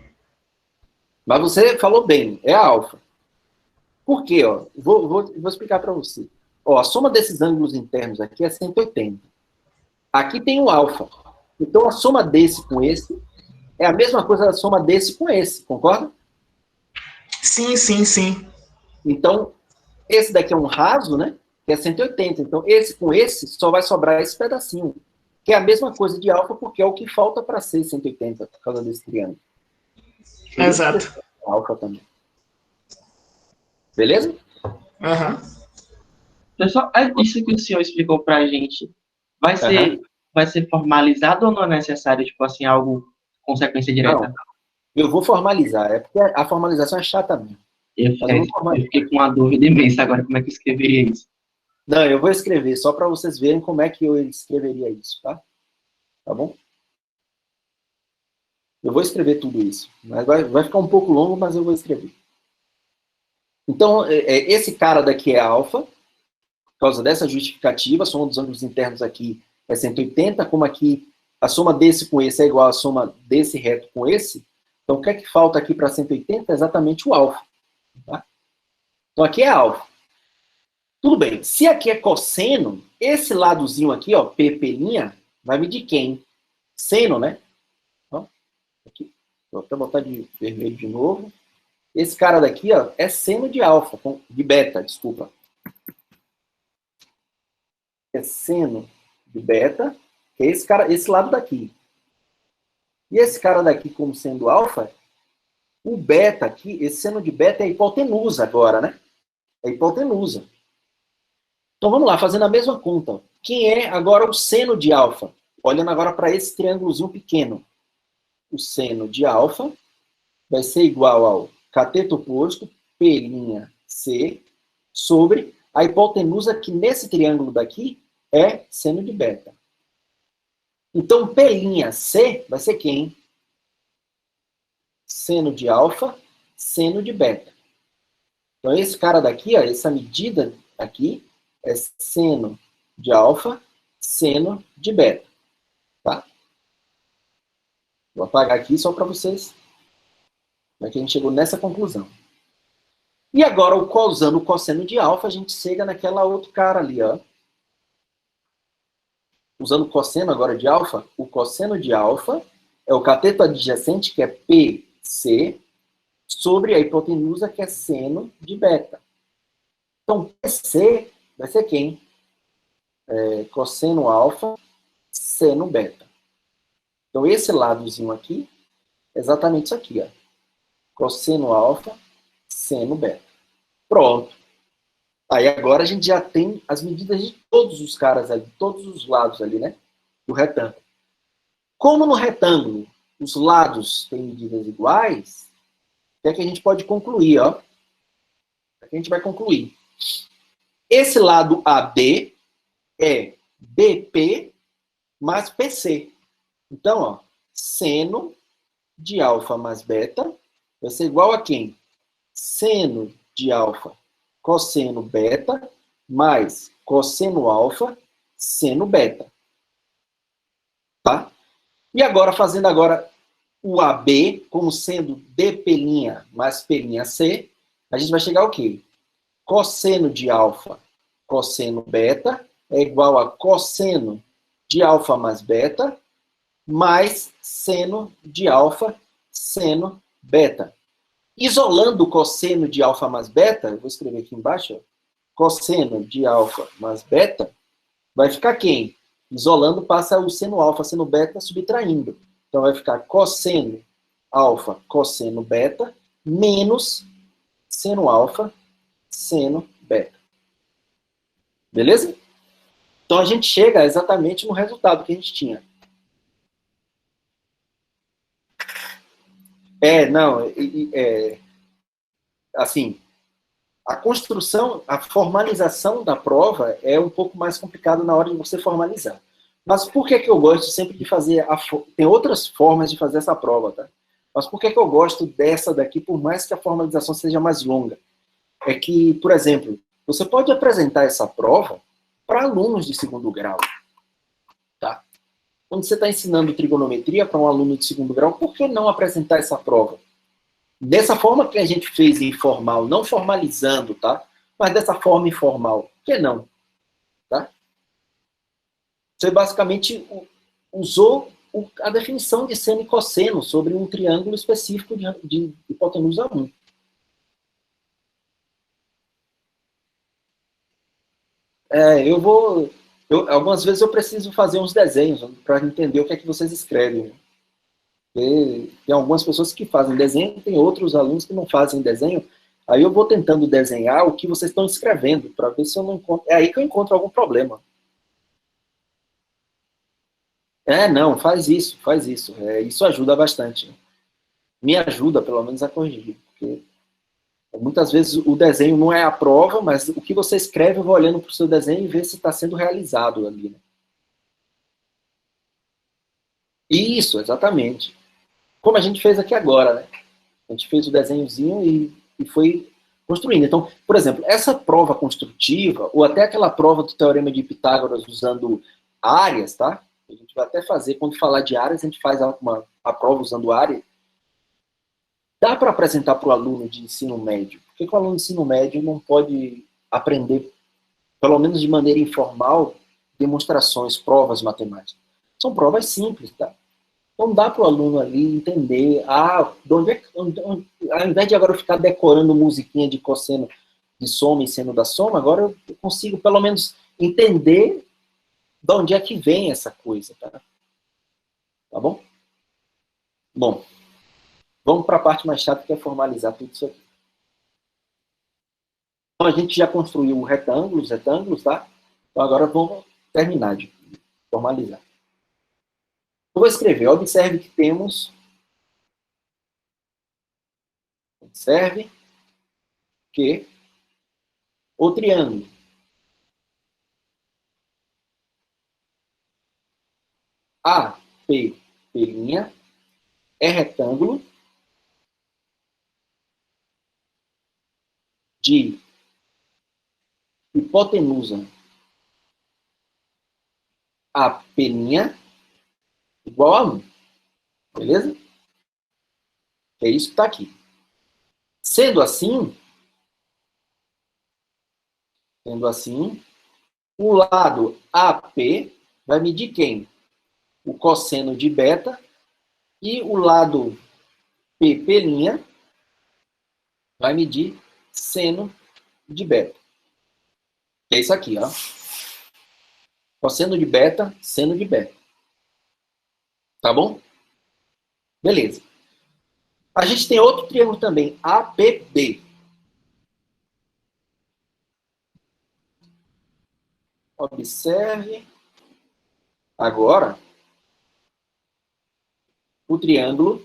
Mas você falou bem, é a alfa. Por quê? Ó? Vou explicar para você. Ó, a soma desses ângulos internos aqui é 180. Aqui tem o alfa. Então, a soma desse com esse é a mesma coisa da soma desse com esse, concorda? Sim, sim, sim. Então, esse daqui é um raso, né? Que é 180. Então, esse com esse, só vai sobrar esse pedacinho. Que é a mesma coisa de alfa, porque é o que falta para ser 180, por causa desse triângulo. Exato. Alfa também. Beleza? Aham. Pessoal, isso que o senhor explicou para a gente, vai ser formalizado ou não é necessário, tipo assim, algo com sequência direta? Não, eu vou formalizar. É porque a formalização é chata mesmo. Eu fiquei com uma dúvida imensa agora, como é que eu escreveria isso? Não, eu vou escrever, só para vocês verem como é que eu escreveria isso, tá? Tá bom? Eu vou escrever tudo isso. Mas vai ficar um pouco longo, mas eu vou escrever. Então, esse cara daqui é alfa, por causa dessa justificativa, a soma dos ângulos internos aqui é 180, como aqui a soma desse com esse é igual à soma desse reto com esse, então o que é que falta aqui para 180? É exatamente o alfa. Tá? Então aqui é alfa. Tudo bem, se aqui é cosseno, esse ladozinho aqui, ó, PP', vai medir quem? Seno, né? Ó, aqui. Vou até botar de vermelho de novo. Esse cara daqui, ó, é seno de alfa, de beta, desculpa. É seno de beta, que é esse cara, esse lado daqui. E esse cara daqui, como sendo alfa, o beta aqui, esse seno de beta é a hipotenusa agora, né? É a hipotenusa. Então vamos lá, fazendo a mesma conta. Quem é agora o seno de alfa? Olhando agora para esse triângulozinho pequeno. O seno de alfa vai ser igual ao cateto oposto, P'C, sobre a hipotenusa que nesse triângulo daqui é seno de beta. Então, P'C vai ser quem? Seno de alfa, seno de beta. Então, esse cara daqui, ó, essa medida aqui, é seno de alfa, seno de beta. Tá? Vou apagar aqui só para vocês. Como é que a gente chegou nessa conclusão. E agora, usando o cosseno de alfa, a gente chega naquela outro cara ali, ó. Usando o cosseno agora de alfa, o cosseno de alfa é o cateto adjacente, que é PC, sobre a hipotenusa, que é seno de beta. Então, PC vai ser quem? Cosseno alfa, seno beta. Então, esse ladozinho aqui é exatamente isso aqui, ó. Cosseno alfa, seno beta. Pronto. Aí agora a gente já tem as medidas de todos os caras ali, todos os lados ali, né? Do retângulo. Como no retângulo os lados têm medidas iguais, o que é que a gente pode concluir, ó? O que a gente vai concluir? Esse lado AB é BP mais PC. Então, ó, seno de alfa mais beta vai ser igual a quem? Seno de alfa cosseno beta mais cosseno alfa seno beta. Tá? E agora, fazendo agora o AB como sendo dP' mais P'C, a gente vai chegar ao quê? Cosseno de alfa cosseno beta é igual a cosseno de alfa mais beta mais seno de alfa seno beta. Isolando o cosseno de alfa mais beta, eu vou escrever aqui embaixo, ó, cosseno de alfa mais beta, vai ficar quem? Isolando, passa o seno alfa, seno beta, subtraindo. Então, vai ficar cosseno alfa, cosseno beta, menos seno alfa, seno beta. Beleza? Então, a gente chega exatamente no resultado que a gente tinha. Assim, a construção, a formalização da prova é um pouco mais complicada na hora de você formalizar. Mas por que eu gosto sempre de fazer... Tem outras formas de fazer essa prova, tá? Mas por que eu gosto dessa daqui, por mais que a formalização seja mais longa? É que, por exemplo, você pode apresentar essa prova para alunos de segundo grau. quando você está ensinando trigonometria para um aluno de segundo grau, por que não apresentar essa prova? Dessa forma que a gente fez informal, não formalizando, tá? Mas dessa forma informal, por que não? Tá? Você basicamente usou a definição de seno e cosseno sobre um triângulo específico de hipotenusa 1. Algumas vezes eu preciso fazer uns desenhos para entender o que é que vocês escrevem. Tem algumas pessoas que fazem desenho, tem outros alunos que não fazem desenho. Aí eu vou tentando desenhar o que vocês estão escrevendo, para ver se eu não encontro. É aí que eu encontro algum problema. Não, faz isso, faz isso. Isso ajuda bastante. Me ajuda, pelo menos, a corrigir. Porque muitas vezes o desenho não é a prova, mas o que você escreve, eu vou olhando para o seu desenho e ver se está sendo realizado ali. Né? Isso, exatamente. Como a gente fez aqui agora, né? A gente fez o desenhozinho e foi construindo. Então, por exemplo, essa prova construtiva, ou até aquela prova do Teorema de Pitágoras usando áreas, tá? A gente vai até fazer, quando falar de áreas, a gente faz a prova usando área. Dá para apresentar para o aluno de ensino médio. Por que o aluno de ensino médio não pode aprender, pelo menos de maneira informal, demonstrações, provas matemáticas? São provas simples, tá? Então dá para o aluno ali entender, ao invés de agora eu ficar decorando musiquinha de cosseno de soma e seno da soma, agora eu consigo pelo menos entender de onde é que vem essa coisa, tá? Tá bom? Bom, vamos para a parte mais chata, que é formalizar tudo isso aqui. Então a gente já construiu os retângulos, tá? Então agora vamos terminar de formalizar. Eu vou escrever, observe que temos... Observe que o triângulo AP' é retângulo de hipotenusa AP' igual a 1. Beleza? É isso que está aqui. Sendo assim, o lado AP vai medir quem? O cosseno de beta, e o lado PP' vai medir seno de beta. É isso aqui, ó. Cosseno de beta, seno de beta. Tá bom? Beleza. A gente tem outro triângulo também, ABB. Observe agora o triângulo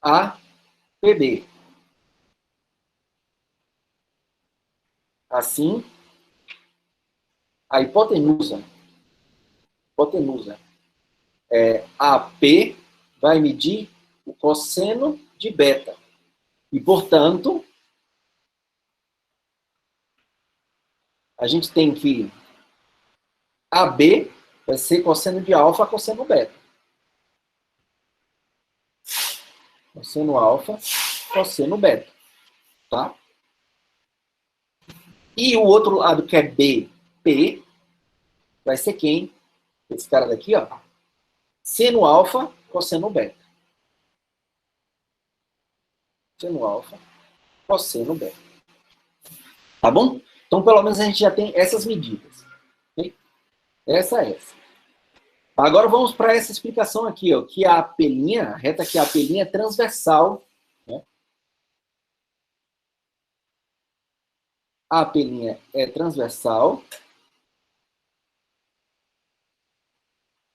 APB. Assim, a hipotenusa AP vai medir o cosseno de beta. E, portanto, a gente tem que AB vai ser cosseno de alfa, cosseno beta. Cosseno alfa, cosseno beta. Tá? E o outro lado, que é BP, vai ser quem? Esse cara daqui, ó. Seno alfa, cosseno beta. Seno alfa, cosseno beta. Tá bom? Então, pelo menos a gente já tem essas medidas. Okay? Essa é essa. Agora vamos para essa explicação aqui, ó, que a reta que a AP' é transversal. Né? A AP' é transversal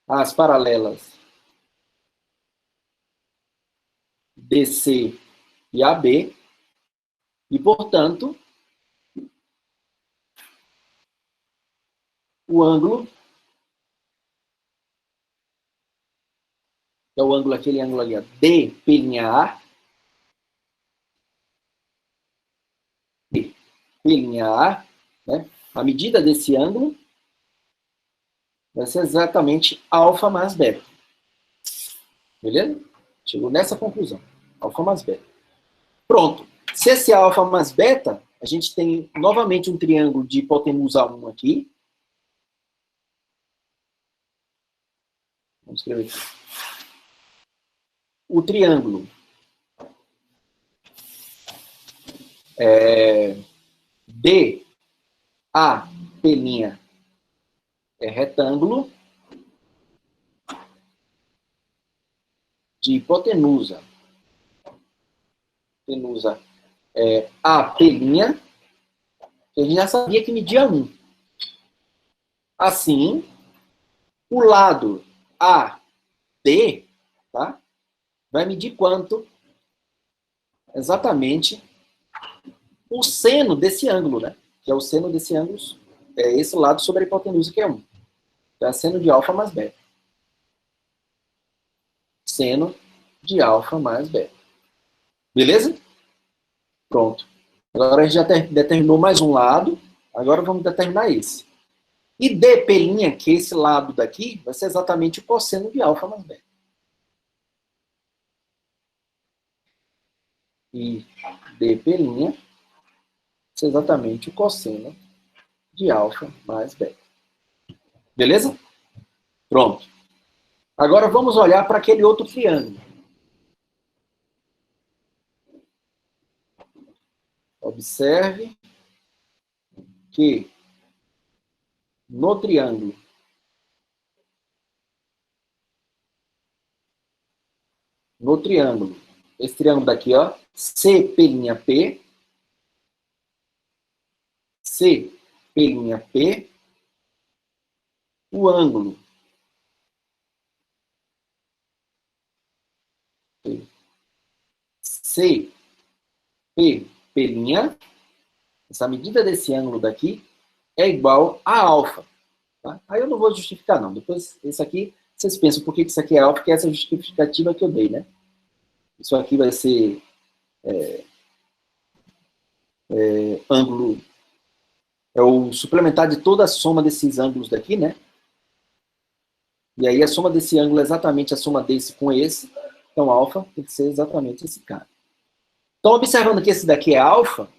às paralelas BC e AB, e, portanto, o ângulo, que é o ângulo, aquele ângulo ali, ó, DP'A, né? A medida desse ângulo Vai ser exatamente alfa mais beta. Beleza? Chegou nessa conclusão. Alfa mais beta. Pronto. Se esse alfa mais beta, a gente tem novamente um triângulo de hipotenusa 1 aqui. Vamos escrever aqui. O triângulo DAP' é retângulo de hipotenusa. Hipotenusa AP', que a gente já sabia que media 1. Assim, o lado AD, tá? Vai medir quanto? Exatamente o seno desse ângulo, né? Que é o seno desse ângulo, é esse lado sobre a hipotenusa, que é 1. Então, é seno de alfa mais beta. Seno de alfa mais beta. Beleza? Pronto. Agora a gente já determinou mais um lado, agora vamos determinar esse. E DP', que é esse lado daqui, vai ser exatamente o cosseno de alfa mais beta. E DP' vai ser exatamente o cosseno de alfa mais beta. Beleza? Pronto. Agora vamos olhar para aquele outro triângulo. Observe que no triângulo esse triângulo daqui, ó, CP', CP', o ângulo CP', essa medida desse ângulo daqui é igual a alfa. Tá? Aí eu não vou justificar, não. Depois, esse aqui, vocês pensam por que isso aqui é alfa, porque é essa justificativa que eu dei, né? Isso aqui vai ser ângulo, é o suplementar de toda a soma desses ângulos daqui, né? E aí a soma desse ângulo é exatamente a soma desse com esse. Então, alfa tem que ser exatamente esse cara. Então, observando que esse daqui é alfa,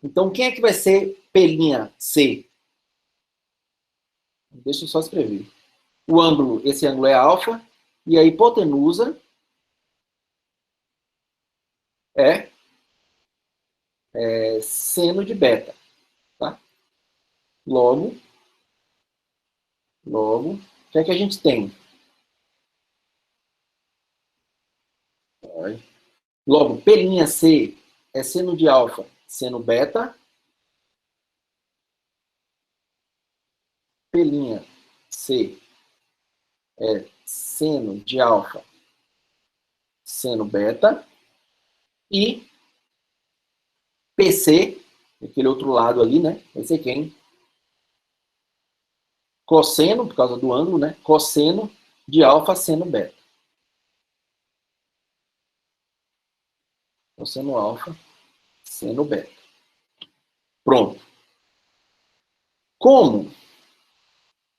então quem é que vai ser P'C? Deixa eu só escrever. O ângulo, esse ângulo é alfa, e a hipotenusa é seno de beta. Tá? Logo, o que é que a gente tem? Logo, P'C é seno de alfa, seno beta. P'C é seno de alfa, seno beta. E PC, aquele outro lado ali, né? Vai ser quem? Cosseno, por causa do ângulo, né? Cosseno de alfa seno beta. Cosseno alfa seno beta. Pronto. Como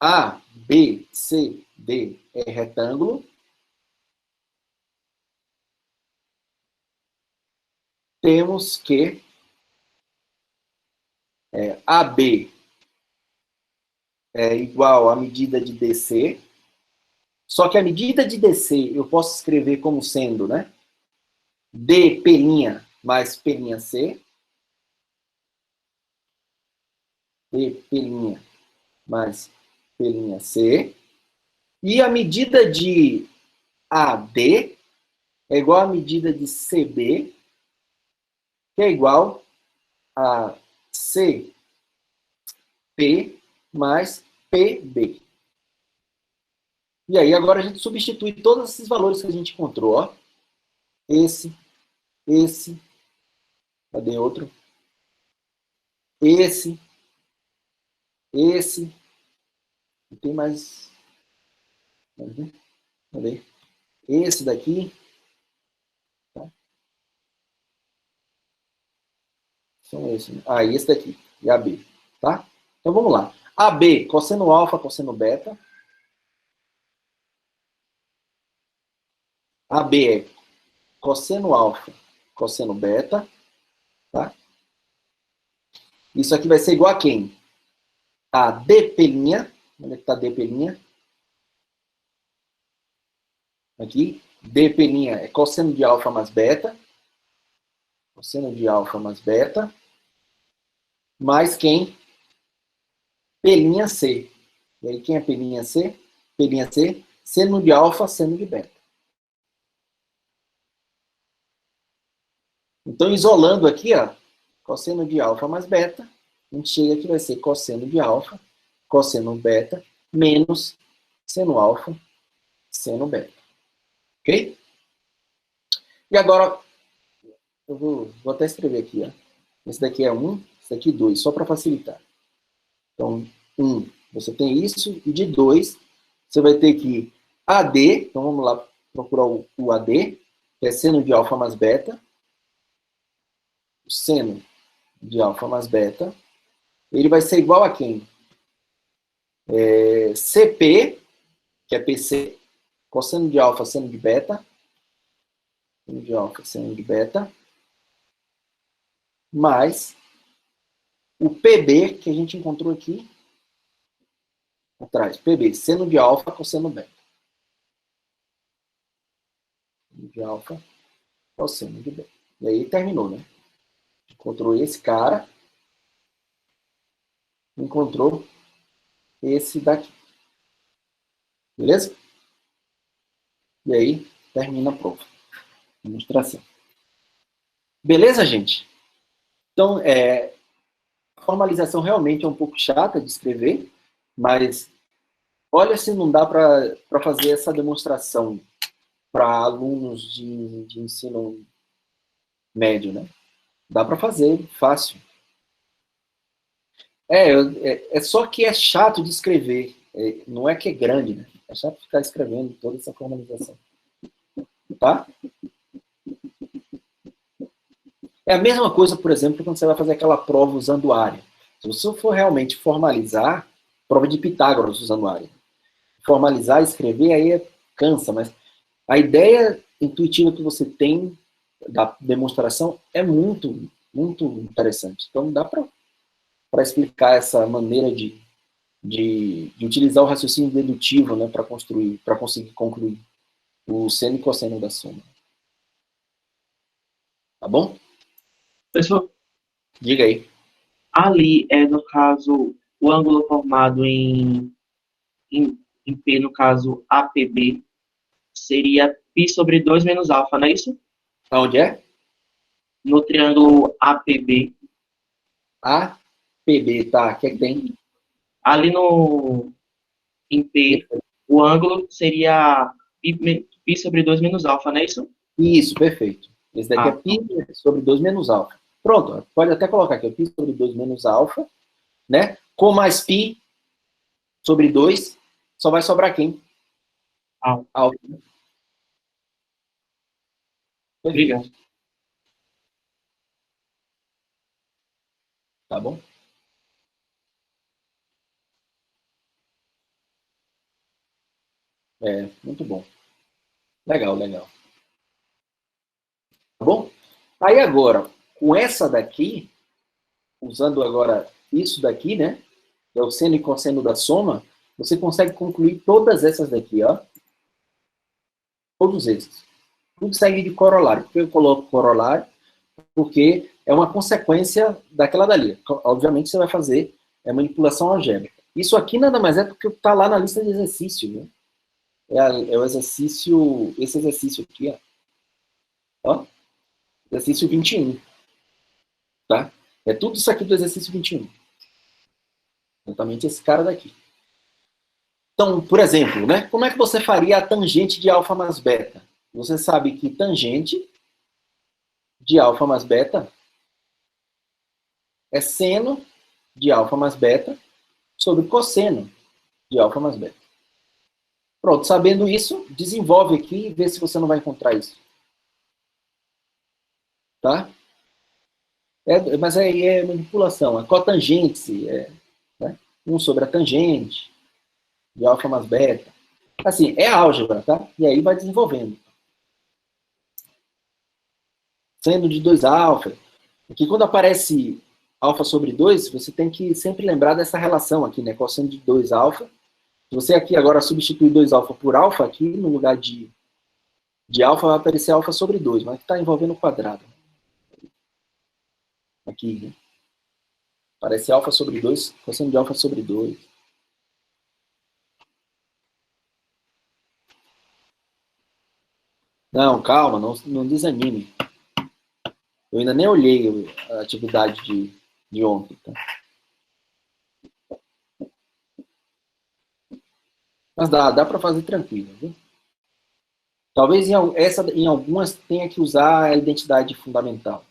A, B, C, D é retângulo, temos que AB é igual à medida de DC, só que a medida de DC eu posso escrever como sendo, né? DP' mais P'C, DP' mais P'C, e a medida de AD é igual à medida de CB, que é igual a CP mais PB. E aí agora a gente substitui todos esses valores que a gente encontrou, ó. Esse, cadê outro? Esse, e tem mais, cadê? Esse daqui, tá? São esses, e esse daqui, e AB, tá? Então vamos lá. AB, cosseno alfa, cosseno beta, AB é cosseno alfa, cosseno beta, tá? Isso aqui vai ser igual a quem? A dp', onde é que está dp'? Aqui, dp' é cosseno de alfa mais beta, cosseno de alfa mais beta, mais quem? P'C. E aí, quem é P'C? P'C, seno de alfa, seno de beta. Então, isolando aqui, ó, cosseno de alfa mais beta, a gente chega que vai ser cosseno de alfa, cosseno beta, menos seno alfa, seno beta. Ok? E agora, eu vou até escrever aqui, ó. Esse daqui é 1, esse daqui 2, só para facilitar. Então, 1, você tem isso, e de 2, você vai ter que AD, então vamos lá procurar o AD, que é seno de alfa mais beta. O seno de alfa mais beta, ele vai ser igual a quem? CP, que é PC, cosseno de alfa, seno de beta, seno de alfa, seno de beta, mais o PB, que a gente encontrou aqui atrás. PB, seno de alfa, cosseno beta. Seno de alfa, cosseno de beta. E aí terminou, né? Encontrou esse cara, encontrou esse daqui. Beleza? E aí, termina a prova. Demonstração. Beleza, gente? Então, a formalização realmente é um pouco chata de escrever, mas olha se não dá para fazer essa demonstração para alunos de ensino médio, né? Dá para fazer, fácil. É só que é chato de escrever. Não é que é grande, né? É chato ficar escrevendo toda essa formalização. Tá? É a mesma coisa, por exemplo, quando você vai fazer aquela prova usando área. Se você for realmente formalizar, prova de Pitágoras usando área. Formalizar, escrever, aí cansa, mas a ideia intuitiva que você tem da demonstração é muito, muito interessante. Então, dá para explicar essa maneira de utilizar o raciocínio dedutivo, né, para conseguir concluir o seno e cosseno da soma. Tá bom? Pessoal, Diga aí. ali é, no caso, o ângulo formado em P, no caso, APB, seria π sobre 2 menos alfa, não é isso? Aonde é? No triângulo APB. APB, tá? O que é que tem? Ali em P, o ângulo seria π sobre 2 menos alfa, não é isso? Isso, perfeito. Esse daqui é Ah, π sobre 2 menos alfa. Pronto, pode até colocar aqui, π sobre 2 menos alfa, né? Com mais π sobre 2, só vai sobrar quem? alfa. Alfa. Obrigado. Tá bom? Muito bom. Legal, legal. Tá bom? Aí agora, com essa daqui, usando agora isso daqui, né? Que é o seno e cosseno da soma, você consegue concluir todas essas daqui, ó. Todos esses. Tudo segue de corolário. Por que eu coloco corolário? Porque é uma consequência daquela dali. Obviamente você vai fazer manipulação algébrica. Isso aqui nada mais é do que está lá na lista de exercício, né? É o exercício, esse exercício aqui, ó. Exercício 21. Tá? É tudo isso aqui do exercício 21. Exatamente esse cara daqui. Então, por exemplo, né? Como é que você faria a tangente de alfa mais beta? Você sabe que tangente de alfa mais beta é seno de alfa mais beta sobre cosseno de alfa mais beta. Pronto, sabendo isso, desenvolve aqui e vê se você não vai encontrar isso. Tá? Mas aí é manipulação. A cotangente né? 1 sobre a tangente de alfa mais beta. Assim, é álgebra, tá? E aí vai desenvolvendo. seno de 2 alfa. Aqui, quando aparece alfa sobre 2, você tem que sempre lembrar dessa relação aqui, né? Cosseno de 2 alfa. Se você aqui agora substituir 2 alfa por alfa, aqui no lugar de alfa vai aparecer alfa sobre 2, mas está envolvendo o quadrado. Aqui, né? Aparece alfa sobre 2, cosseno de alfa sobre 2. Não, calma, não desanime. Eu ainda nem olhei a atividade de ontem. Tá? Mas dá para fazer tranquilo. Viu? Talvez em algumas tenha que usar a identidade fundamental.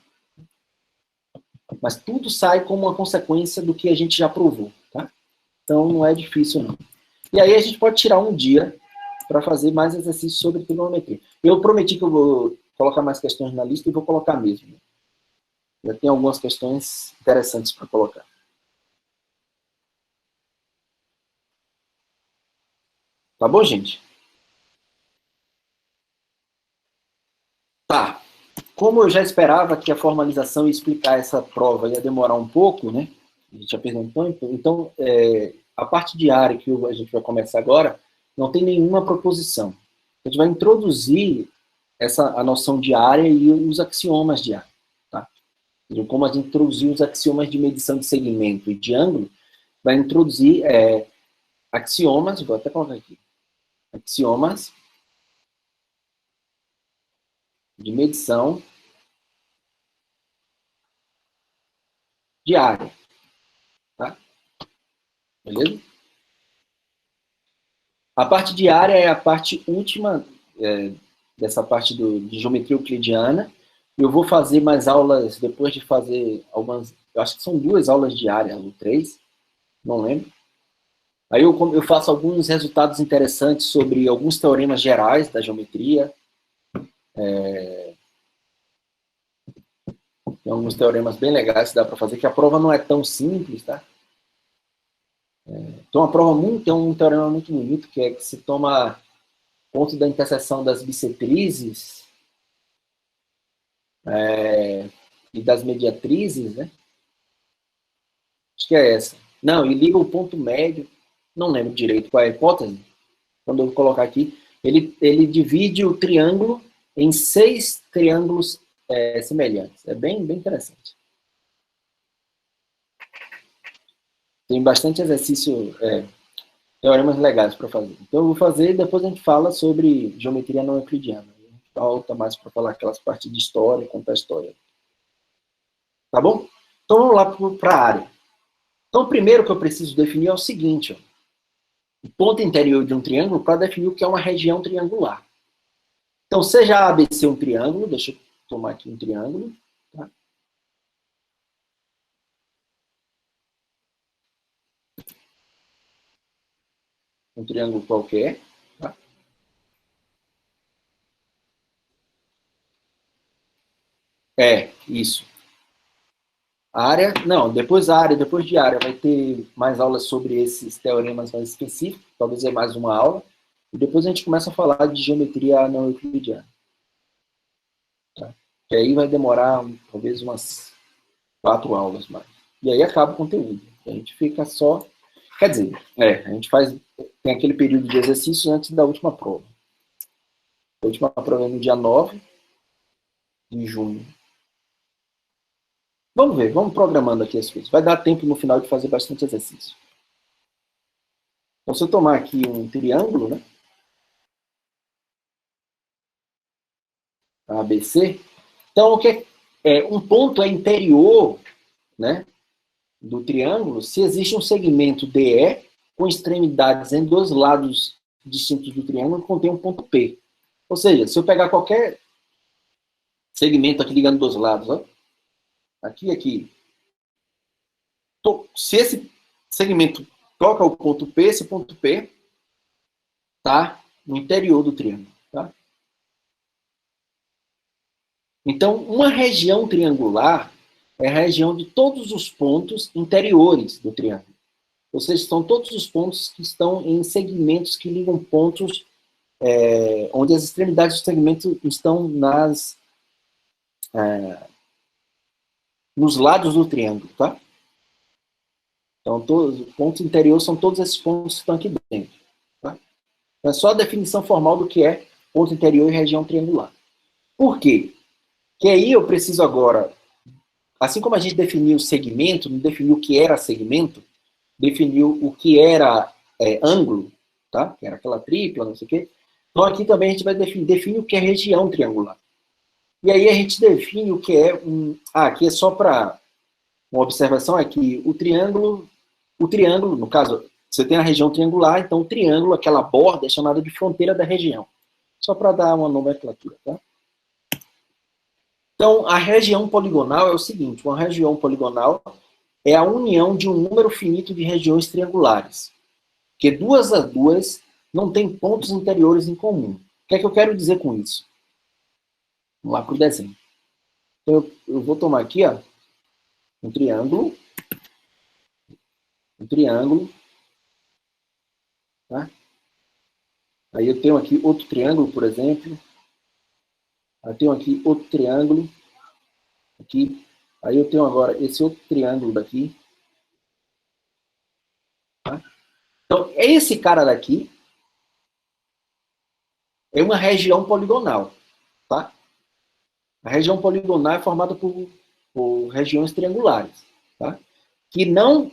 Mas tudo sai como uma consequência do que a gente já provou. Tá? Então não é difícil, não. E aí a gente pode tirar um dia para fazer mais exercícios sobre trigonometria. Eu prometi que eu vou colocar mais questões na lista e vou colocar mesmo. Já tem algumas questões interessantes para colocar. Tá bom, gente? Tá. Como eu já esperava que a formalização e explicar essa prova ia demorar um pouco, né? A gente apresentou, então a parte de área que a gente vai começar agora não tem nenhuma proposição. A gente vai introduzir a noção de área e os axiomas de área. Tá? Então, como a gente introduziu os axiomas de medição de segmento e de ângulo, vai introduzir axiomas, vou até colocar aqui, axiomas de medição de área. Tá? Beleza? A parte de área é a parte última dessa parte de geometria euclidiana. Eu vou fazer mais aulas, depois de fazer algumas, eu acho que são 2 aulas de área, ou 3, não lembro. Aí eu faço alguns resultados interessantes sobre alguns teoremas gerais da geometria. Tem alguns teoremas bem legais que dá para fazer, que a prova não é tão simples, tá? Tem uma prova tem um teorema muito bonito, que é que se toma ponto da interseção das bissetrizes e das mediatrizes, né? Acho que é essa. Não, e liga o ponto médio, não lembro direito qual é a hipótese, quando eu vou colocar aqui, ele divide o triângulo em 6 triângulos semelhantes. É bem interessante. Tem bastante exercício, teoremas legais para fazer. Então eu vou fazer e depois a gente fala sobre geometria não euclidiana. A gente volta mais para falar aquelas partes de história, contar a história. Tá bom? Então vamos lá para a área. Então o primeiro que eu preciso definir é o seguinte, ó. O ponto interior de um triângulo para definir o que é uma região triangular. Então seja ABC um triângulo, deixa eu tomar aqui um triângulo. Tá? Um triângulo qualquer. Tá? Isso. A área, não, depois de área, vai ter mais aulas sobre esses teoremas mais específicos, talvez é mais uma aula, e depois a gente começa a falar de geometria não euclidiana. Tá? Que aí vai demorar talvez umas 4 aulas mais. E aí acaba o conteúdo. A gente fica só... Quer dizer, a gente tem aquele período de exercícios antes da última prova. A última prova é no dia 9 de junho. Vamos ver, vamos programando aqui as coisas. Vai dar tempo no final de fazer bastante exercício. Então, se eu tomar aqui um triângulo, né? ABC. Então, o que um ponto é interior, né, do triângulo se existe um segmento DE com extremidades em 2 lados distintos do triângulo que contém um ponto P. Ou seja, se eu pegar qualquer segmento aqui ligando 2 lados, ó, aqui e aqui, se esse segmento toca o ponto P, esse ponto P está no interior do triângulo. Tá? Então, uma região triangular é a região de todos os pontos interiores do triângulo. Ou seja, são todos os pontos que estão em segmentos que ligam pontos onde as extremidades do segmento estão nos lados do triângulo, tá? Então, todos os pontos interiores são todos esses pontos que estão aqui dentro. Tá? Então, é só a definição formal do que é ponto interior e região triangular. Por quê? Que aí eu preciso agora, assim como a gente definiu o segmento, não definiu o que era segmento, definiu o que era ângulo, tá? Que era aquela tripla, não sei o quê. Então, aqui também a gente vai definir o que é região triangular. E aí a gente define o que é aqui é só para uma observação aqui, o triângulo, no caso, você tem a região triangular, então o triângulo, aquela borda, é chamada de fronteira da região. Só para dar uma nomenclatura, tá? Então, a região poligonal é o seguinte, uma região poligonal é a união de um número finito de regiões triangulares, que duas a duas não têm pontos interiores em comum. O que é que eu quero dizer com isso? Vamos lá para o desenho. Então, eu vou tomar aqui, ó, um triângulo, tá? Aí eu tenho aqui outro triângulo, por exemplo. Aí eu tenho aqui outro triângulo, aqui. Aí eu tenho agora esse outro triângulo daqui. Tá? Então, esse cara daqui é uma região poligonal, tá? A região poligonal é formada por regiões triangulares, tá? Que não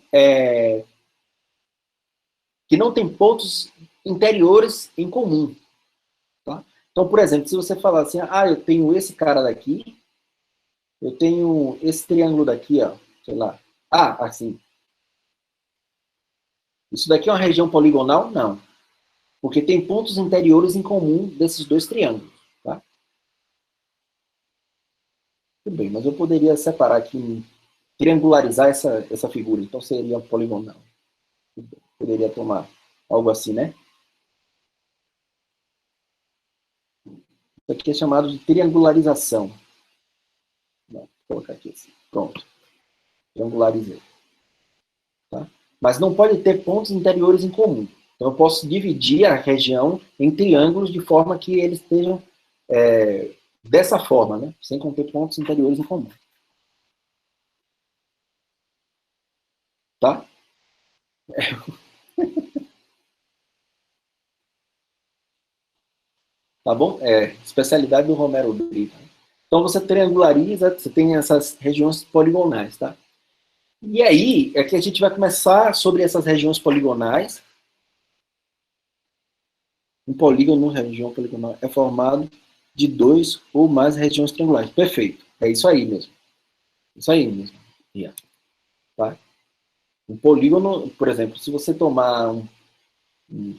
tem pontos interiores em comum. Tá? Então, por exemplo, se você falar assim, eu tenho esse cara daqui, eu tenho esse triângulo daqui, ó, sei lá, assim. Isso daqui é uma região poligonal? Não. Porque tem pontos interiores em comum desses dois triângulos. Tá? Tudo bem, mas eu poderia separar aqui, triangularizar essa figura, então seria poligonal. Poderia tomar algo assim, né? Isso aqui é chamado de triangularização. Vou colocar aqui assim. Pronto. Triangularizei. Tá? Mas não pode ter pontos interiores em comum. Então, eu posso dividir a região em triângulos de forma que eles estejam dessa forma, né? Sem conter pontos interiores em comum. Tá? Tá bom? Especialidade do Romero Brito. Então, você triangulariza, você tem essas regiões poligonais, tá? E aí, é que a gente vai começar sobre essas regiões poligonais. Um polígono, região poligonal, é formado de dois ou mais regiões triangulares. Perfeito. É isso aí mesmo. Isso aí mesmo. Yeah. Tá? Um polígono, por exemplo, se você tomar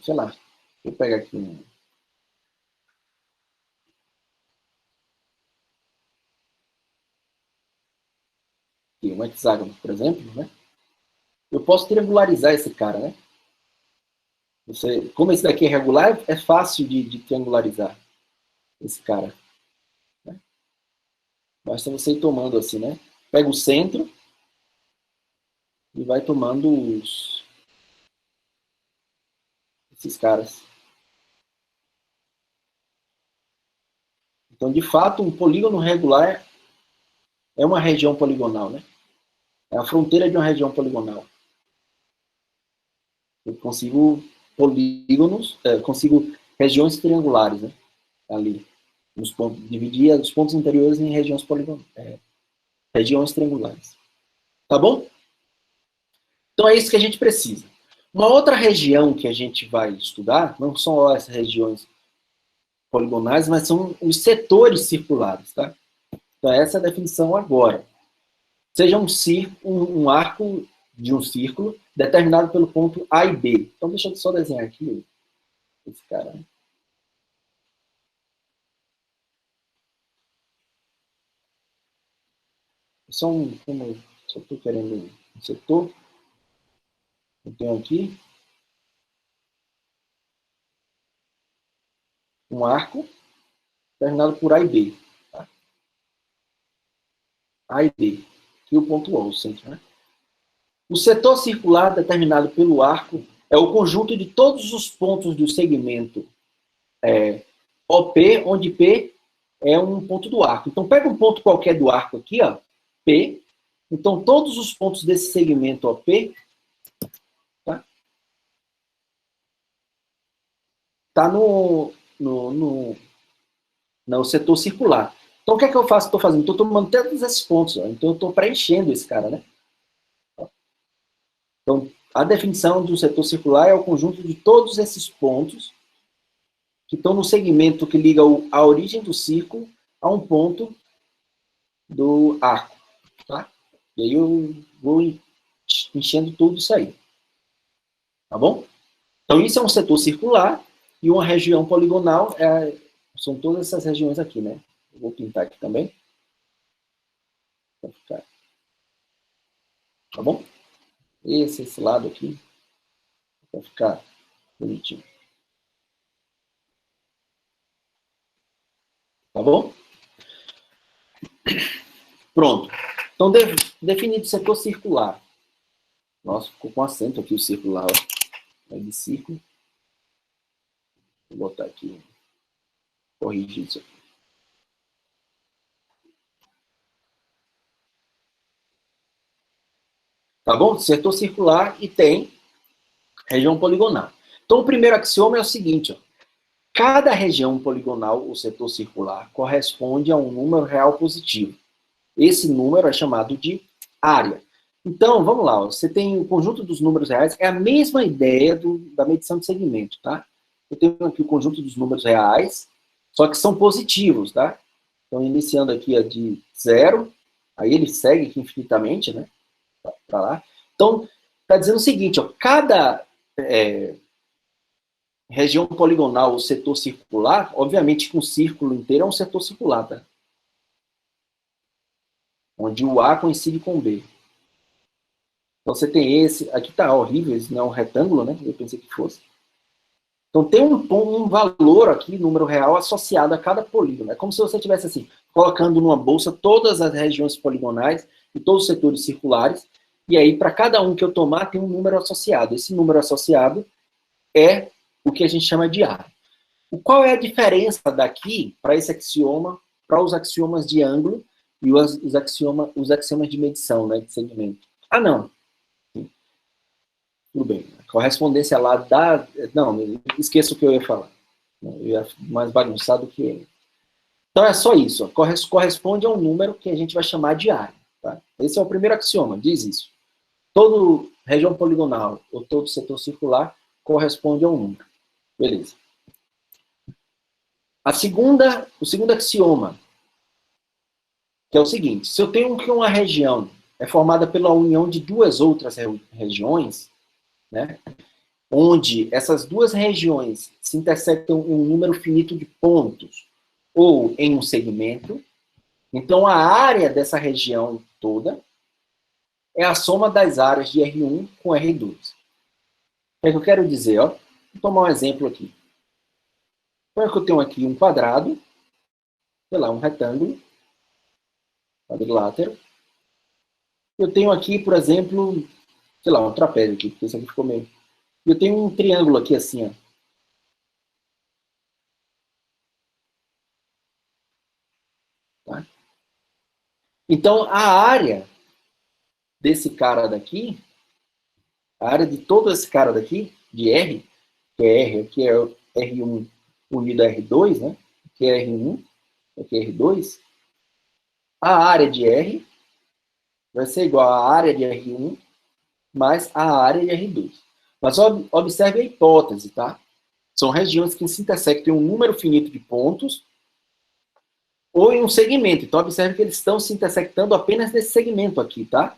sei lá, vou pegar aqui um hexágono, por exemplo, né? Eu posso triangularizar esse cara, né? Como esse daqui é regular, é fácil de triangularizar esse cara. Né? Basta você ir tomando assim, né? Pega o centro e vai tomando esses caras. Então, de fato, um polígono regular é uma região poligonal, né? É a fronteira de uma região poligonal. Eu consigo polígonos, consigo regiões triangulares, né? Ali, dividir os pontos interiores em regiões regiões triangulares. Tá bom? Então é isso que a gente precisa. Uma outra região que a gente vai estudar, não são as regiões poligonais, mas são os setores circulares, tá? Então essa é a definição agora. Seja um arco de um círculo determinado pelo ponto A e B. Então deixa eu só desenhar aqui esse cara. Como eu só estou querendo um setor, eu tenho aqui um arco terminado por A e B. Tá? A e B. E o ponto O, o centro, né? O setor circular determinado pelo arco é o conjunto de todos os pontos do segmento OP, onde P é um ponto do arco. Então, pega um ponto qualquer do arco aqui, ó, P. Então, todos os pontos desse segmento, ó, P, tá no setor circular. Então, o que é que eu faço? Estou fazendo? Estou tomando todos esses pontos. Ó. Então, eu estou preenchendo esse cara, né? Então, a definição de um setor circular é o conjunto de todos esses pontos que estão no segmento que liga a origem do círculo a um ponto do arco. Tá? E aí eu vou enchendo tudo isso aí. Tá bom? Então, isso é um setor circular e uma região poligonal são todas essas regiões aqui, né? Eu vou pintar aqui também. Tá bom? Esse lado aqui. Vai ficar bonitinho. Tá bom? Pronto. Então, definido o setor circular. Nossa, ficou com acento aqui o circular. Ó. É de círculo. Vou botar aqui. Corrigir isso aqui. Tá bom? Setor circular e tem região poligonal. Então, o primeiro axioma é o seguinte, ó. Cada região poligonal, ou setor circular, corresponde a um número real positivo. Esse número é chamado de área. Então, vamos lá, ó. Você tem o conjunto dos números reais, é a mesma ideia da medição de segmento, tá? Eu tenho aqui o conjunto dos números reais, só que são positivos, tá? Então, iniciando aqui a de 0, aí ele segue aqui infinitamente, né? Para lá. Então, está dizendo o seguinte, ó, cada região poligonal, o setor circular, obviamente que um círculo inteiro é um setor circular, tá? Onde o A coincide com o B. Então você tem esse, aqui tá horrível, esse não é um retângulo, né? Eu pensei que fosse. Então tem um valor aqui, número real, associado a cada polígono. É como se você tivesse assim, colocando numa bolsa todas as regiões poligonais e todos os setores circulares, e aí para cada um que eu tomar tem um número associado. Esse número associado é o que a gente chama de área. Qual é a diferença daqui para esse axioma, para os axiomas de ângulo e os axiomas de medição, né, de segmento? Ah, não. Tudo bem. A correspondência lá da... Não, esqueça o que eu ia falar. Eu ia mais bagunçado que ele. Então é só isso. Corresponde a um número que a gente vai chamar de área. Tá? Esse é o primeiro axioma, diz isso. Toda região poligonal ou todo setor circular corresponde a um número. Beleza. O segundo axioma, que é o seguinte, se eu tenho que uma região é formada pela união de duas outras regiões, né, onde essas duas regiões se intersectam em um número finito de pontos ou em um segmento, então a área dessa região toda é a soma das áreas de R1 com R2. O que é que eu quero dizer? Ó? Vou tomar um exemplo aqui. Então, eu tenho aqui um quadrado, sei lá, um retângulo, quadrilátero. Eu tenho aqui, por exemplo, sei lá, um trapézio aqui, porque isso aqui ficou meio... Eu tenho um triângulo aqui assim, ó. Tá? Então, a área desse cara daqui, a área de todo esse cara daqui, de R, que é R, aqui é R1 unido a R2, né? Aqui é R1, aqui é R2. A área de R vai ser igual à área de R1 mais a área de R2. Mas observe a hipótese, tá? São regiões que se intersectam em um número finito de pontos ou em um segmento. Então, observe que eles estão se intersectando apenas nesse segmento aqui, tá?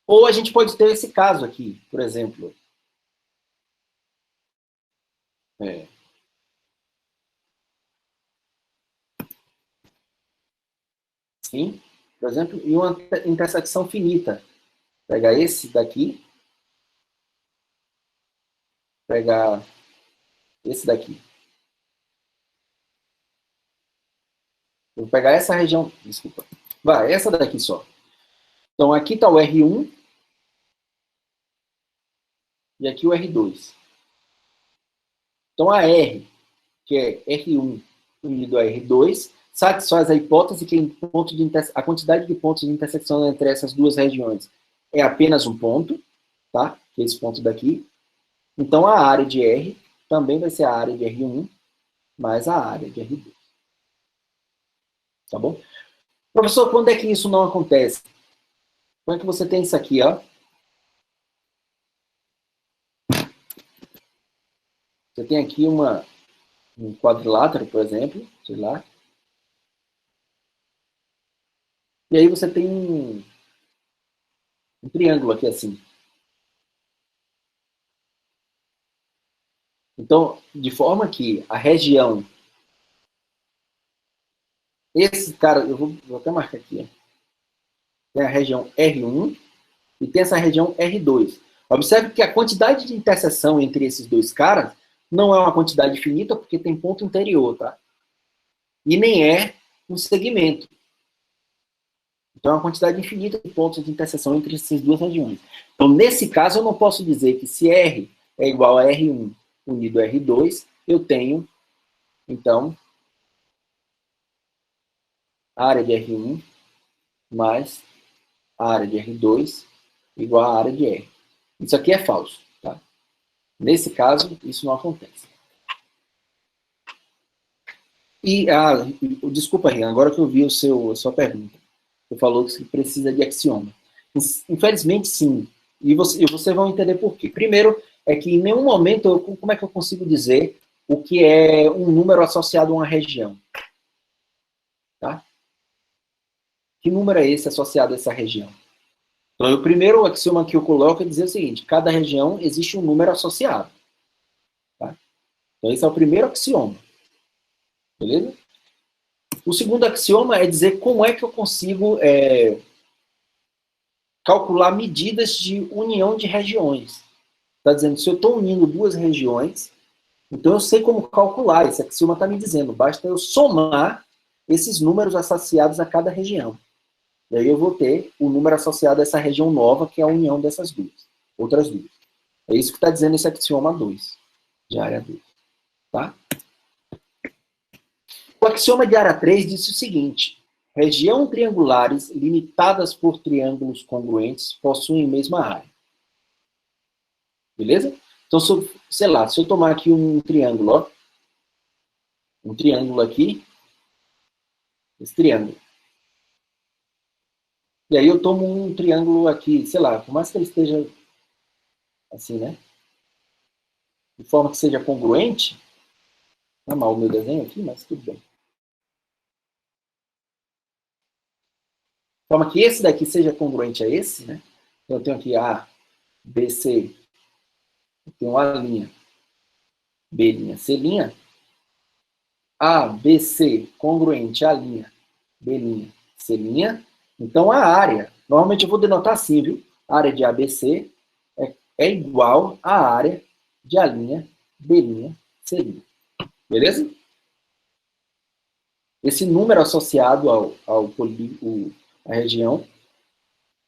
Ou a gente pode ter esse caso aqui, por exemplo. Sim, por exemplo, em uma intersecção finita. Pegar esse daqui, pegar esse daqui. Vou pegar essa região, desculpa. Vai, essa daqui só. Então, aqui está o R1 e aqui o R2. Então, a R, que é R1 unido a R2 satisfaz a hipótese que a quantidade de pontos de intersecção entre essas duas regiões é apenas um ponto, tá? Que é esse ponto daqui. Então, a área de R também vai ser a área de R1 mais a área de R2. Tá bom? Professor, quando é que isso não acontece? Quando é que você tem isso aqui, ó? Você tem aqui um quadrilátero, por exemplo, sei lá. E aí você tem um triângulo aqui assim. Então, de forma que a região... Esse cara, eu vou até marcar aqui. Ó. Tem a região R1 e tem essa região R2. Observe que a quantidade de interseção entre esses dois caras não é uma quantidade finita, porque tem ponto interior, tá? E nem é um segmento. Então, é uma quantidade infinita de pontos de interseção entre essas duas regiões. Então, nesse caso, eu não posso dizer que se R é igual a R1 unido a R2, eu tenho, então, a área de R1 mais a área de R2 igual à área de R. Isso aqui é falso, tá? Nesse caso, isso não acontece. E, desculpa, Rian, agora que eu vi a sua pergunta. Você falou que precisa de axioma. Infelizmente, sim. E vocês vão entender por quê. Primeiro, é que em nenhum momento, como é que eu consigo dizer o que é um número associado a uma região? Tá? Que número é esse associado a essa região? Então, o primeiro axioma que eu coloco é dizer o seguinte: cada região existe um número associado. Tá? Então, esse é o primeiro axioma. Beleza? O segundo axioma é dizer como é que eu consigo calcular medidas de união de regiões. Está dizendo, se eu estou unindo duas regiões, então eu sei como calcular. Esse axioma está me dizendo, basta eu somar esses números associados a cada região. E aí eu vou ter o número associado a essa região nova, que é a união dessas duas, outras duas. É isso que está dizendo esse axioma 2, de área 2. Tá? O axioma de área 3 diz o seguinte: região triangulares limitadas por triângulos congruentes possuem mesma área. Beleza? Então, sei lá, se eu tomar aqui um triângulo, ó, um triângulo aqui, esse triângulo. E aí eu tomo um triângulo aqui, sei lá, por mais que ele esteja assim, né? De forma que seja congruente. Tá mal o meu desenho aqui, mas tudo bem. De forma que esse daqui seja congruente a esse, né? Então eu tenho aqui A, B, C. Eu tenho A', B', C'. A, B, C, congruente A', B', C'. Então a área, normalmente eu vou denotar assim, viu? A área de ABC é igual à área de A', B', C'. Beleza? Esse número associado à região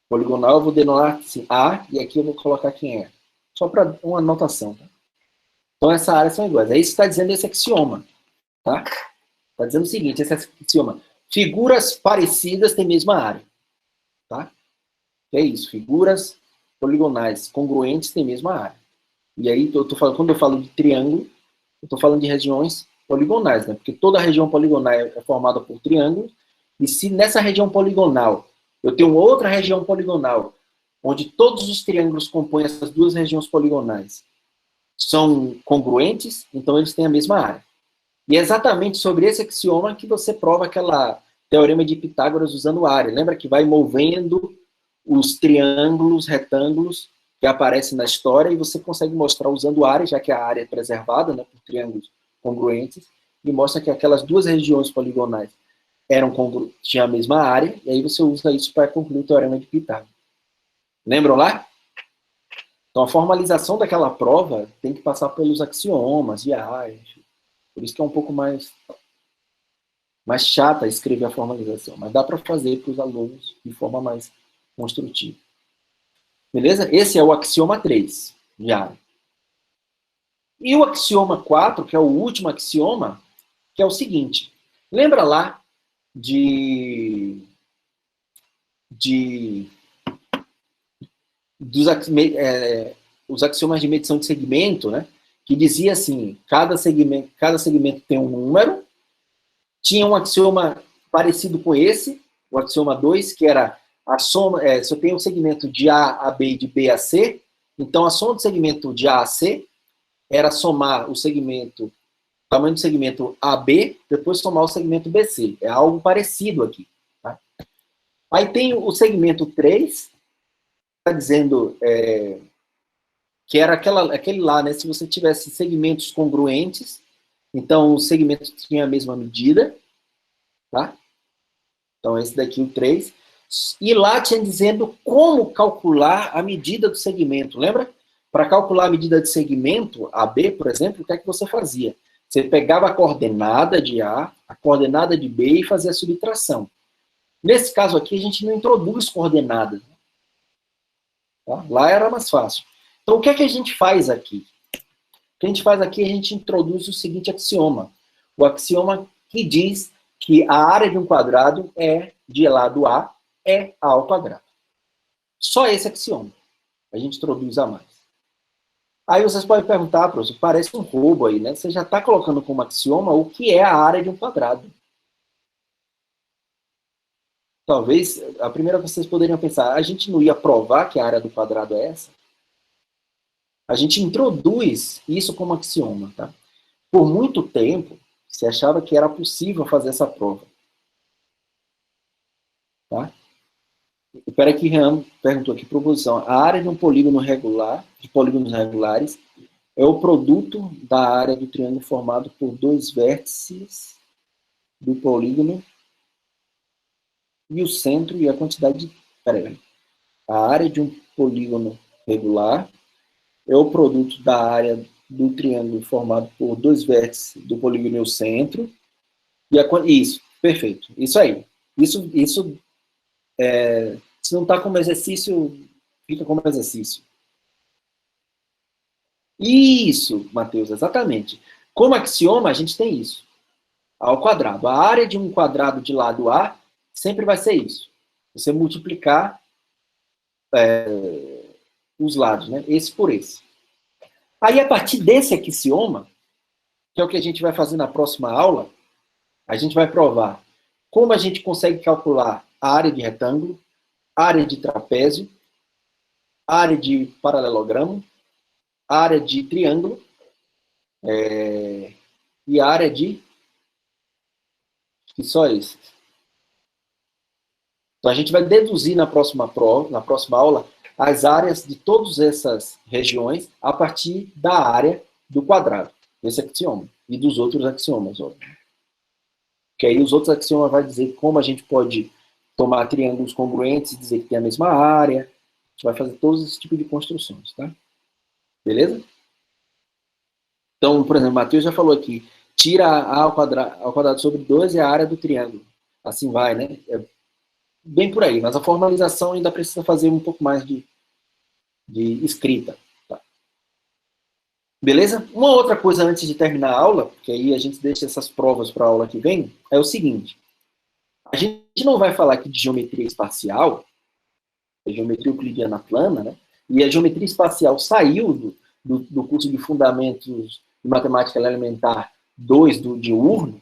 poligonal, eu vou denotar assim, A, e aqui eu vou colocar quem é. Só para uma anotação. Tá? Então, essa área são iguais. É isso que está dizendo esse axioma. Tá? Está dizendo o seguinte, esse axioma. Figuras parecidas têm mesma área. Tá? É isso. Figuras poligonais congruentes têm mesma área. E aí, quando eu falo de triângulo, eu estou falando de regiões poligonais, né? Porque toda região poligonal é formada por triângulos, e se nessa região poligonal eu tenho outra região poligonal, onde todos os triângulos compõem essas duas regiões poligonais, são congruentes, então eles têm a mesma área. E é exatamente sobre esse axioma que você prova aquela teorema de Pitágoras usando área. Lembra que vai movendo os triângulos, retângulos que aparecem na história, e você consegue mostrar usando área, já que a área é preservada, né, por triângulos congruentes, e mostra que aquelas duas regiões poligonais tinham a mesma área, e aí você usa isso para concluir o teorema de Pitágoras. Lembram lá? Então, a formalização daquela prova tem que passar pelos axiomas de área. Por isso que é um pouco mais chata escrever a formalização, mas dá para fazer para os alunos de forma mais construtiva. Beleza? Esse é o axioma 3 de área. E o axioma 4, que é o último axioma, que é o seguinte. Lembra lá de os axiomas de medição de segmento, né? Que dizia assim, cada segmento tem um número. Tinha um axioma parecido com esse, o axioma 2, que era a soma, se eu tenho um segmento de A a B e de B a C, então a soma do segmento de A a C era somar o tamanho do segmento AB, depois somar o segmento BC. É algo parecido aqui. Tá? Aí tem o segmento 3, está dizendo que era aquele lá, né? Se você tivesse segmentos congruentes, então o segmento tinha a mesma medida, tá? Então esse daqui, o 3. E lá tinha dizendo como calcular a medida do segmento, lembra? Para calcular a medida de segmento, AB, por exemplo, o que é que você fazia? Você pegava a coordenada de A, a coordenada de B e fazia a subtração. Nesse caso aqui, a gente não introduz coordenadas. Tá? Lá era mais fácil. Então, o que é que a gente faz aqui? O que a gente faz aqui, a gente introduz o seguinte axioma. O axioma que diz que a área de um quadrado de lado A é A ao quadrado. Só esse axioma. A gente introduz a mais. Aí vocês podem perguntar, professor, parece um roubo aí, né? Você já está colocando como axioma o que é a área de um quadrado. Talvez, a primeira coisa que vocês poderiam pensar, a gente não ia provar que a área do quadrado é essa? A gente introduz isso como axioma, tá? Por muito tempo, se achava que era possível fazer essa prova. Tá? Espera que Ram perguntou aqui, proposição. A área de um polígono regular, de polígonos regulares, é o produto da área do triângulo formado por dois vértices do polígono e o centro e a quantidade de... Peraí. A área de um polígono regular é o produto da área do triângulo formado por dois vértices do polígono e o centro. Isso, perfeito. Isso aí. Isso se não está como exercício, fica como exercício. Isso, Matheus, exatamente. Como axioma, a gente tem isso. A ao quadrado. A área de um quadrado de lado A sempre vai ser isso. Você multiplicar os lados, né? Esse por esse. Aí, a partir desse axioma, que é o que a gente vai fazer na próxima aula, a gente vai provar como a gente consegue calcular a área de retângulo, área de trapézio, área de paralelogramo, área de triângulo e área de... que só isso. Então, a gente vai deduzir na próxima aula, as áreas de todas essas regiões a partir da área do quadrado, desse axioma, e dos outros axiomas, óbvio. Que aí os outros axiomas vai dizer como a gente pode tomar triângulos congruentes e dizer que tem a mesma área. A gente vai fazer todos esses tipos de construções, tá? Beleza? Então, por exemplo, o Matheus já falou aqui, tira A ao quadrado sobre 2 é a área do triângulo. Assim vai, né? É bem por aí, mas a formalização ainda precisa fazer um pouco mais de escrita. Tá? Beleza? Uma outra coisa antes de terminar a aula, que aí a gente deixa essas provas para a aula que vem, é o seguinte. A gente não vai falar aqui de geometria espacial, geometria euclidiana plana, né? E a geometria espacial saiu do curso de Fundamentos de Matemática Elementar 2 do diurno,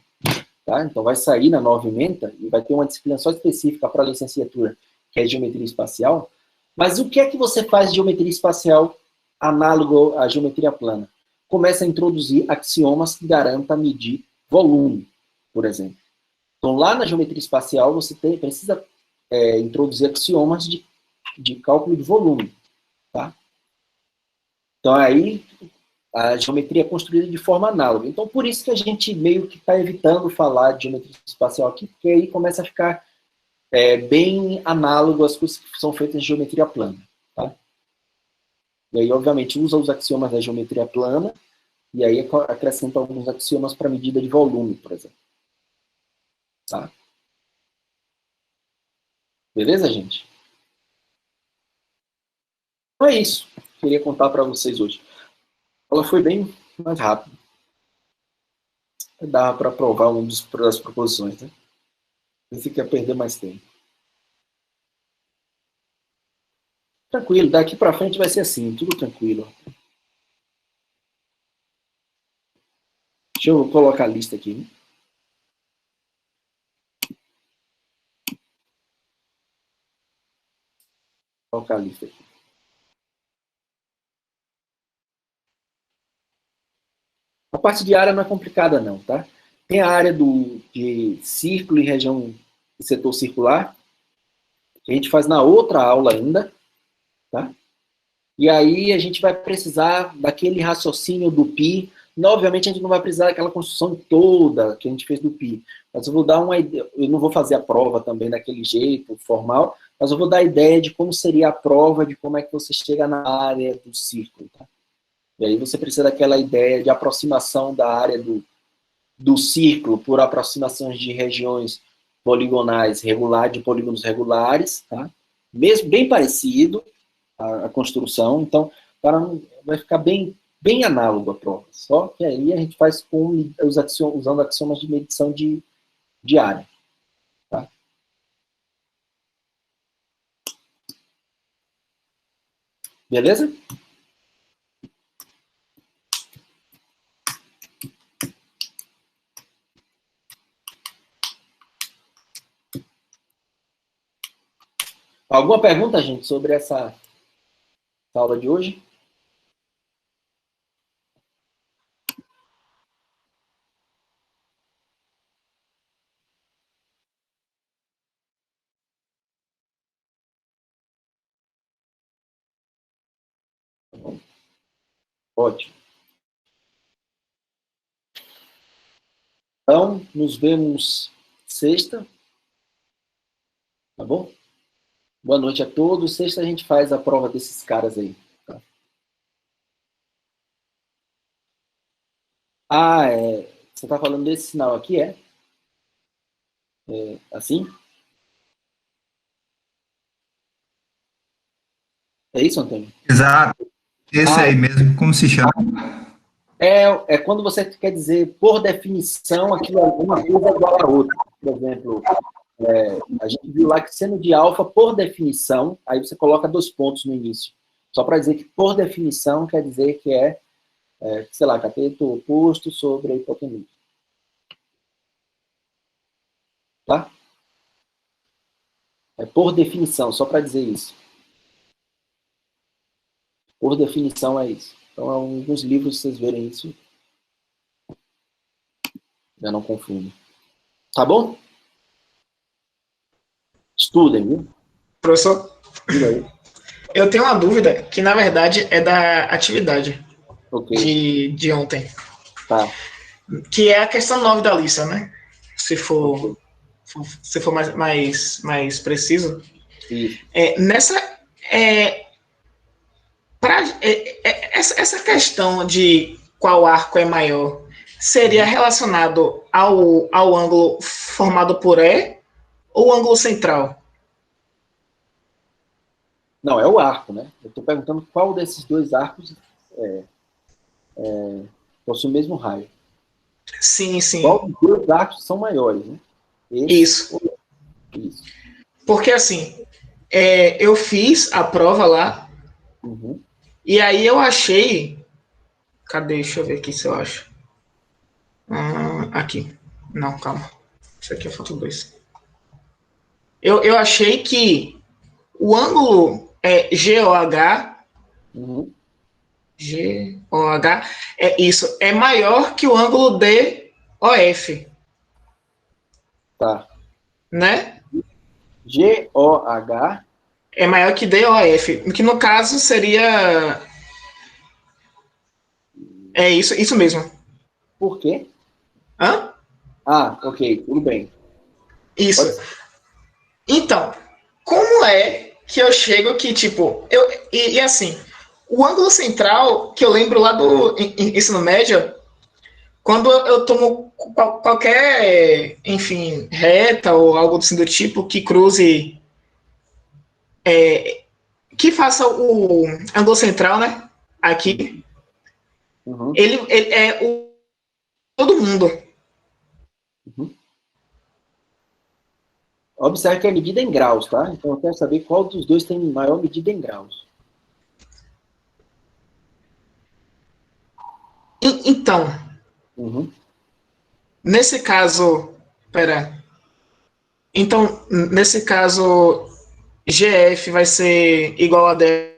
tá? Então vai sair na nova ementa e vai ter uma disciplina só específica para a licenciatura, que é geometria espacial. Mas o que é que você faz de geometria espacial análogo à geometria plana? Começa a introduzir axiomas que garantam medir volume, por exemplo. Então, lá na geometria espacial, você precisa introduzir axiomas de cálculo de volume. Tá? Então, aí, a geometria é construída de forma análoga. Então, por isso que a gente meio que está evitando falar de geometria espacial aqui, porque aí começa a ficar bem análogo às coisas que são feitas em geometria plana. Tá? E aí, obviamente, usa os axiomas da geometria plana, e aí acrescenta alguns axiomas para medida de volume, por exemplo. Tá? Beleza, gente? Então é isso que eu queria contar para vocês hoje. Ela foi bem mais rápida. Dava para provar uma das proposições, né? Você quer perder mais tempo. Tranquilo, daqui para frente vai ser assim, tudo tranquilo. Deixa eu colocar a lista aqui, né? Vou colocar a lista aqui. A parte de área não é complicada não, tá? Tem a área de círculo e região e setor circular, que a gente faz na outra aula ainda, tá? E aí a gente vai precisar daquele raciocínio do pi. Obviamente a gente não vai precisar daquela construção toda que a gente fez do pi, mas eu vou dar uma ideia, eu não vou fazer a prova também daquele jeito formal, mas eu vou dar a ideia de como seria a prova, de como é que você chega na área do círculo, tá? E aí você precisa daquela ideia de aproximação da área do círculo por aproximações de regiões poligonais de polígonos regulares, tá? Mesmo bem parecido a construção, então vai ficar bem análogo a prova, só que aí a gente faz usando axiomas de medição de área. Tá? Beleza? Alguma pergunta, gente, sobre essa aula de hoje? Ótimo. Então, nos vemos sexta. Tá bom? Boa noite a todos. Sexta a gente faz a prova desses caras aí. Tá? Você está falando desse sinal aqui, é? Assim? É isso, Antônio? Exato. Esse aí mesmo, como se chama? É quando você quer dizer, por definição, aquilo uma coisa é igual a outra. Por exemplo, a gente viu lá que seno de alfa, por definição, aí você coloca 2 pontos no início. Só para dizer que, por definição, quer dizer que sei lá, cateto oposto sobre a hipotenusa. Tá? É por definição, só para dizer isso. Por definição é isso. Então, alguns livros, vocês verem isso, já não confundem. Tá bom? Estudem, viu? Professor, Diga aí. eu tenho uma dúvida que, na verdade, é da atividade de ontem. Tá. Que é a questão 9 da lista, né? Se for mais preciso. Essa questão de qual arco é maior seria relacionado ao ângulo formado por E ou ângulo central? Não, é o arco, né? Eu estou perguntando qual desses 2 arcos possui o mesmo raio. Sim. Qual dos 2 arcos são maiores, né? Isso. Porque, assim, eu fiz a prova lá, e aí eu achei... Cadê? Deixa eu ver aqui se eu acho. Aqui. Não, calma. Isso aqui é foto 2. Eu achei que o ângulo GOH... GOH, é maior que o ângulo DOF. Tá. Né? GOH é maior que DOF, que no caso seria... isso mesmo. Por quê? Hã? Ok, tudo bem. Isso. Então, como é que eu chego que, tipo... E assim, o ângulo central, que eu lembro lá do ensino médio, quando eu tomo qualquer, enfim, reta ou algo assim do tipo que cruze... que faça o ângulo central, né? Aqui. Ele é todo mundo. Uhum. Observe que é medida em graus, tá? Então eu quero saber qual dos dois tem maior medida em graus. Então, Uhum. nesse caso, pera. Então, nesse caso, GF vai ser igual a DF.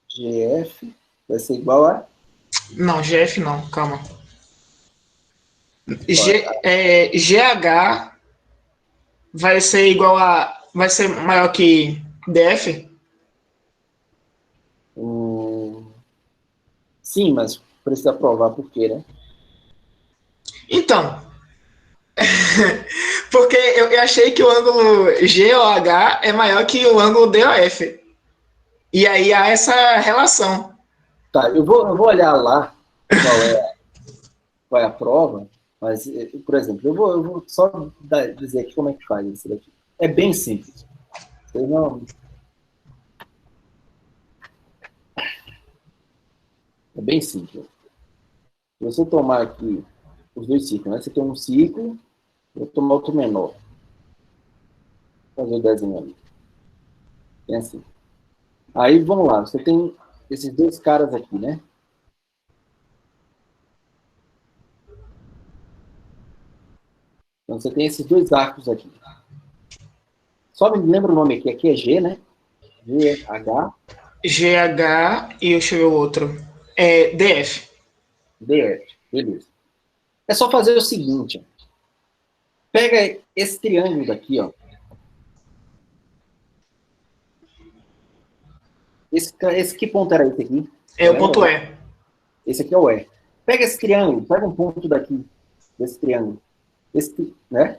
GF vai ser igual a... Não, GF não, calma. Olha, GH vai ser igual a. Vai ser maior que DF? sim, mas precisa provar por quê, né? Então, porque eu achei que o ângulo GOH é maior que o ângulo DOF. E aí há essa relação. Tá, eu vou olhar lá qual é a prova, mas, por exemplo, eu vou só dizer aqui como é que faz isso daqui. É bem simples. Vocês não... É bem simples. Se você tomar aqui os dois ciclos, né? Você tem um ciclo, vou tomar outro menor. Vou fazer o desenho ali. Tem assim. Aí, vamos lá. Você tem esses dois caras aqui, né? Então, você tem esses dois arcos aqui. Só me lembra o nome aqui. Aqui é G, né? GH. GH e deixa eu ver o outro. É DF. DF. Beleza. É só fazer o seguinte. Ó. Pega esse triângulo daqui, ó. Esse que ponto era esse aqui? É o ponto E. Esse aqui é o E. Pega esse triângulo, pega um ponto daqui, desse triângulo. Esse, né?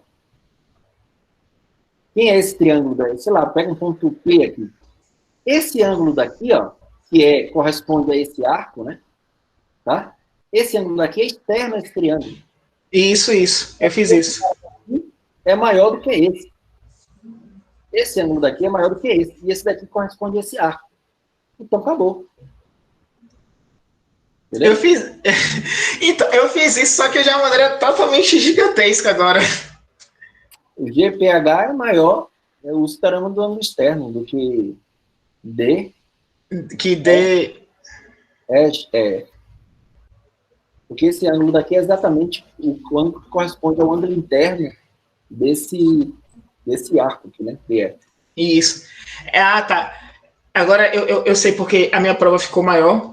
Quem é esse triângulo daí? Sei lá, pega um ponto P aqui. Esse ângulo daqui, ó, que corresponde a esse arco, né? Tá? Esse ângulo daqui é externo a esse triângulo. Isso. Eu fiz isso. É maior do que esse. Esse ângulo daqui é maior do que esse. E esse daqui corresponde a esse arco. Então, acabou. Eu fiz. Então, eu fiz isso, só que de uma maneira totalmente gigantesca agora. O GPH é maior, o esperamos do ângulo externo, do que D. Que D. Porque esse ângulo daqui é exatamente o ângulo que corresponde ao ângulo interno desse arco aqui, né? DF. Isso. Tá. Agora eu sei porque a minha prova ficou maior.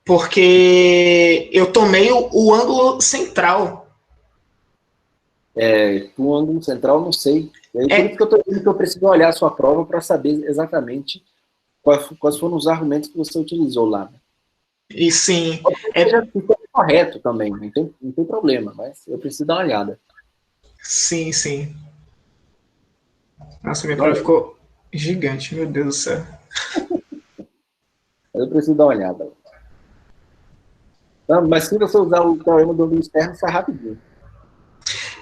Porque eu tomei o ângulo central. O ângulo central, não sei. Por isso que eu estou dizendo que eu preciso olhar a sua prova para saber exatamente quais foram os argumentos que você utilizou lá. E sim. Já ficou correto também, não tem problema, mas eu preciso dar uma olhada. Sim. Nossa, minha prova ficou gigante, meu Deus do céu. Eu preciso dar uma olhada. Não, mas se você usar o teorema do ângulo externo, sai rapidinho.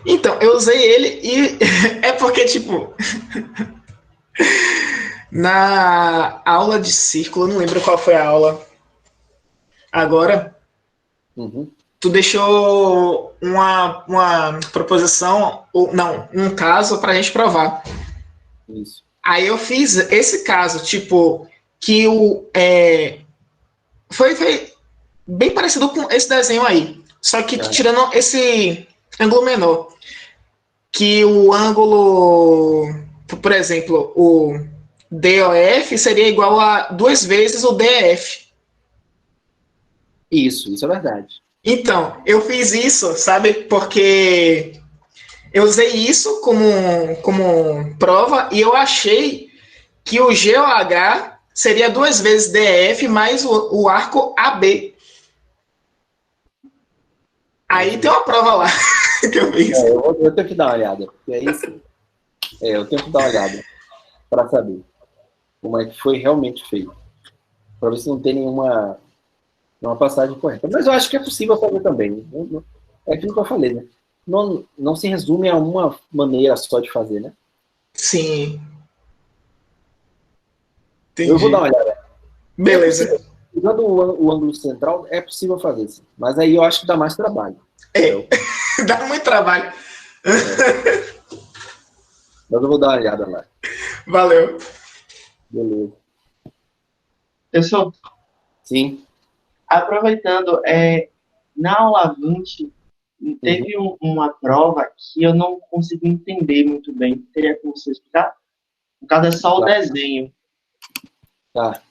Então, eu usei ele e é porque, tipo, na aula de círculo, eu não lembro qual foi a aula agora, tu deixou uma proposição, ou não, um caso pra gente provar. Isso. Aí eu fiz esse caso, tipo, que foi bem parecido com esse desenho aí, só que tirando esse ângulo menor, que o ângulo, por exemplo, o DOF seria igual a 2 vezes o DF. Isso é verdade. Então, eu fiz isso, sabe, porque eu usei isso como prova e eu achei que o GOH seria 2 vezes DF mais o arco AB. Aí tem uma prova lá que eu fiz. Eu tenho que dar uma olhada, porque é isso. Eu tenho que dar uma olhada para saber como é que foi realmente feito. Para ver se não tem nenhuma passagem correta. Mas eu acho que é possível fazer também. É aquilo que eu falei, né? Não se resume a uma maneira só de fazer, né? Sim. Entendi. Eu vou dar uma olhada. Beleza. usando o ângulo central, é possível fazer isso. Mas aí eu acho que dá mais trabalho. Dá muito trabalho. Mas eu vou dar uma olhada lá. Valeu. Beleza. Pessoal, Sim. aproveitando, na aula 20, teve uma prova que eu não consegui entender muito bem. Teria como você explicar? No caso, é só o desenho. Tá.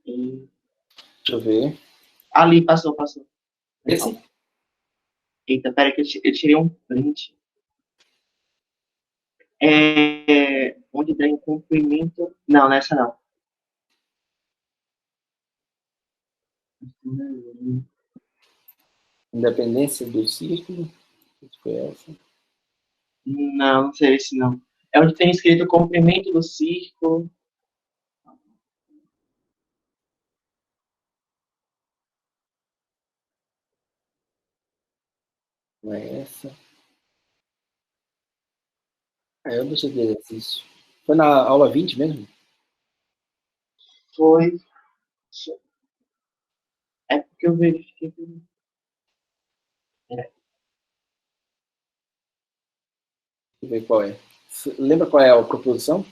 E... Deixa eu ver. Ali, passou. Esse? Eita, peraí que eu tirei um print. Onde tem o comprimento... Não, nessa não. Independência do círculo. Foi essa. Não sei esse não. É onde tem escrito o comprimento do círculo. Não é essa. Eu deixei de exercício. Foi na aula 20 mesmo? Foi. É porque eu verifiquei. Deixa eu ver qual é. Lembra qual é a proposição?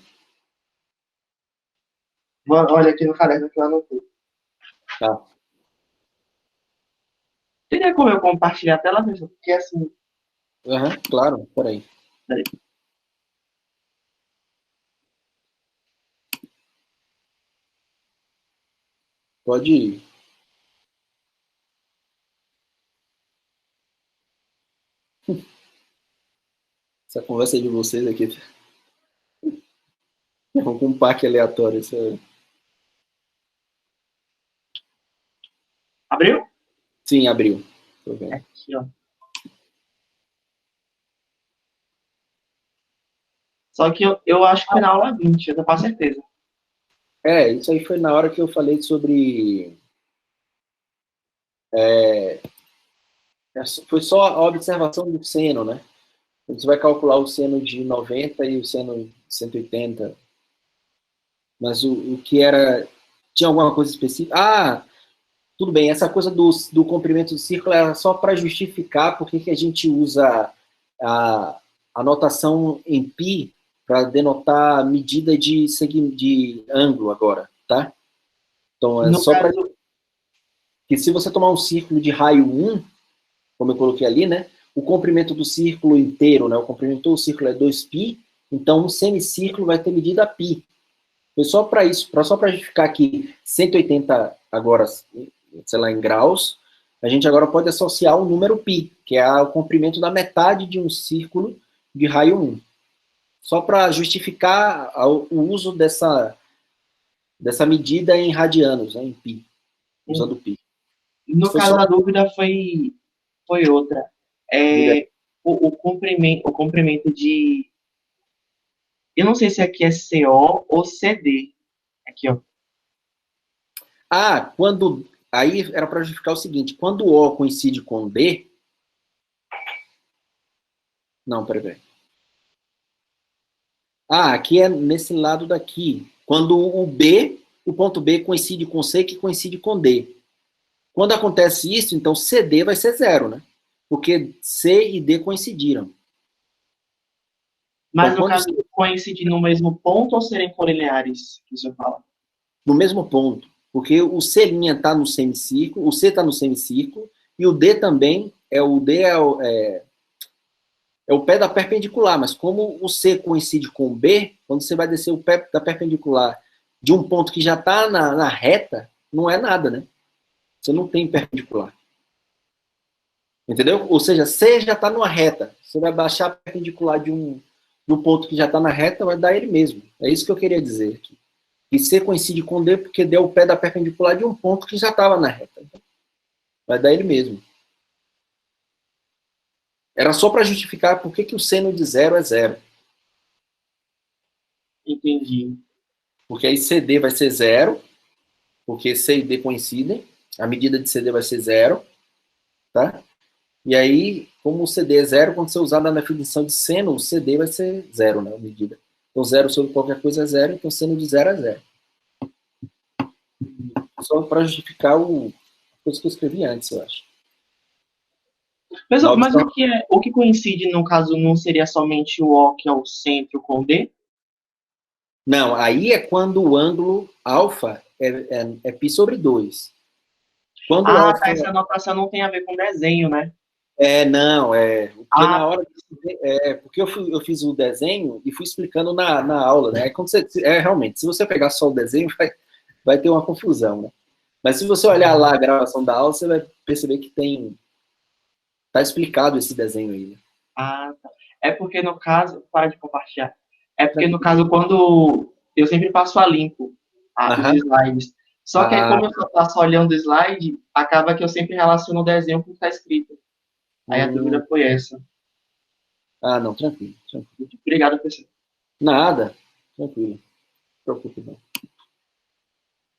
Olha aqui no caderno que eu anotei. Tá. Teria como eu compartilhar a tela, mesmo? Porque assim. Claro, peraí. Pode ir. Essa conversa de vocês aqui é um parque aleatório. Isso é... Abriu? Sim, abriu. Tô vendo. Aqui, ó. Só que eu acho que foi na aula 20, eu tô com certeza. Isso aí foi na hora que eu falei sobre... foi só a observação do seno, né? Você vai calcular o seno de 90 e o seno de 180. Mas o que era... Tinha alguma coisa específica? Tudo bem, essa coisa do comprimento do círculo era só para justificar por que a gente usa a notação em π para denotar a medida de ângulo agora, tá? Então, No só para... caso, que se você tomar um círculo de raio 1, como eu coloquei ali, né? O comprimento do círculo inteiro, né? O comprimento do círculo é 2π, então um semicírculo vai ter medida π. Foi só para isso, só para justificar que 180 agora, sei lá, em graus, a gente agora pode associar o número π, que é o comprimento da metade de um círculo de raio 1. Só para justificar o uso dessa medida em radianos, né, em π, usando π. no caso, a dúvida foi outra. O comprimento de... Eu não sei se aqui é CO ou CD. Aqui, ó. Quando... Aí era para justificar o seguinte, quando o O coincide com D... Não, peraí. Aqui é nesse lado daqui. Quando o ponto B coincide com C, que coincide com D. Quando acontece isso, então CD vai ser 0, né? Porque C e D coincidiram. Mas então, no caso, coincidir no mesmo ponto ou serem colineares, que você fala? No mesmo ponto. Porque o C' está no semicírculo, o C está no semicírculo, e o D também, o D é o pé da perpendicular, mas como o C coincide com o B, quando você vai descer o pé da perpendicular de um ponto que já está na reta, não é nada, né? Você não tem perpendicular. Entendeu? Ou seja, C já está numa reta. Você vai baixar a perpendicular do ponto que já está na reta, vai dar ele mesmo. É isso que eu queria dizer aqui. E C coincide com D porque deu o pé da perpendicular de um ponto que já estava na reta. Vai dar ele mesmo. Era só para justificar por que o seno de 0 é 0. Entendi. Porque aí CD vai ser 0, porque C e D coincidem, a medida de CD vai ser 0, tá? E aí, como o CD é 0, quando você usar na definição de seno, o CD vai ser 0, né, a medida. Então 0 sobre qualquer coisa é 0, então seno de 0 é 0. só para justificar o coisa que eu escrevi antes, eu acho. Mas Não, o que coincide, no caso, não seria somente o O, que é o centro, com o D? Não, aí é quando o ângulo alfa é π sobre 2. Quando o alfa Tá, essa anotação não tem a ver com desenho, né? não, porque na Ah, hora porque eu fiz o desenho e fui explicando na aula, né? Aí quando realmente, se você pegar só o desenho, vai ter uma confusão, né? Mas se você olhar lá a gravação da aula, você vai perceber que tá explicado esse desenho aí, né? tá. É porque no caso, para de compartilhar. É porque no Tranquilo. caso, quando eu sempre passo a limpo os Aham. slides. Só que aí, como eu só passo olhando o slide, acaba que eu sempre relaciono o desenho com o que está escrito. Aí a Hum, dúvida foi essa. não, tranquilo. Muito obrigado, professor. Nada, tranquilo. Não se preocupe, não.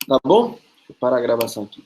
Tá bom? Deixa eu parar a gravação aqui.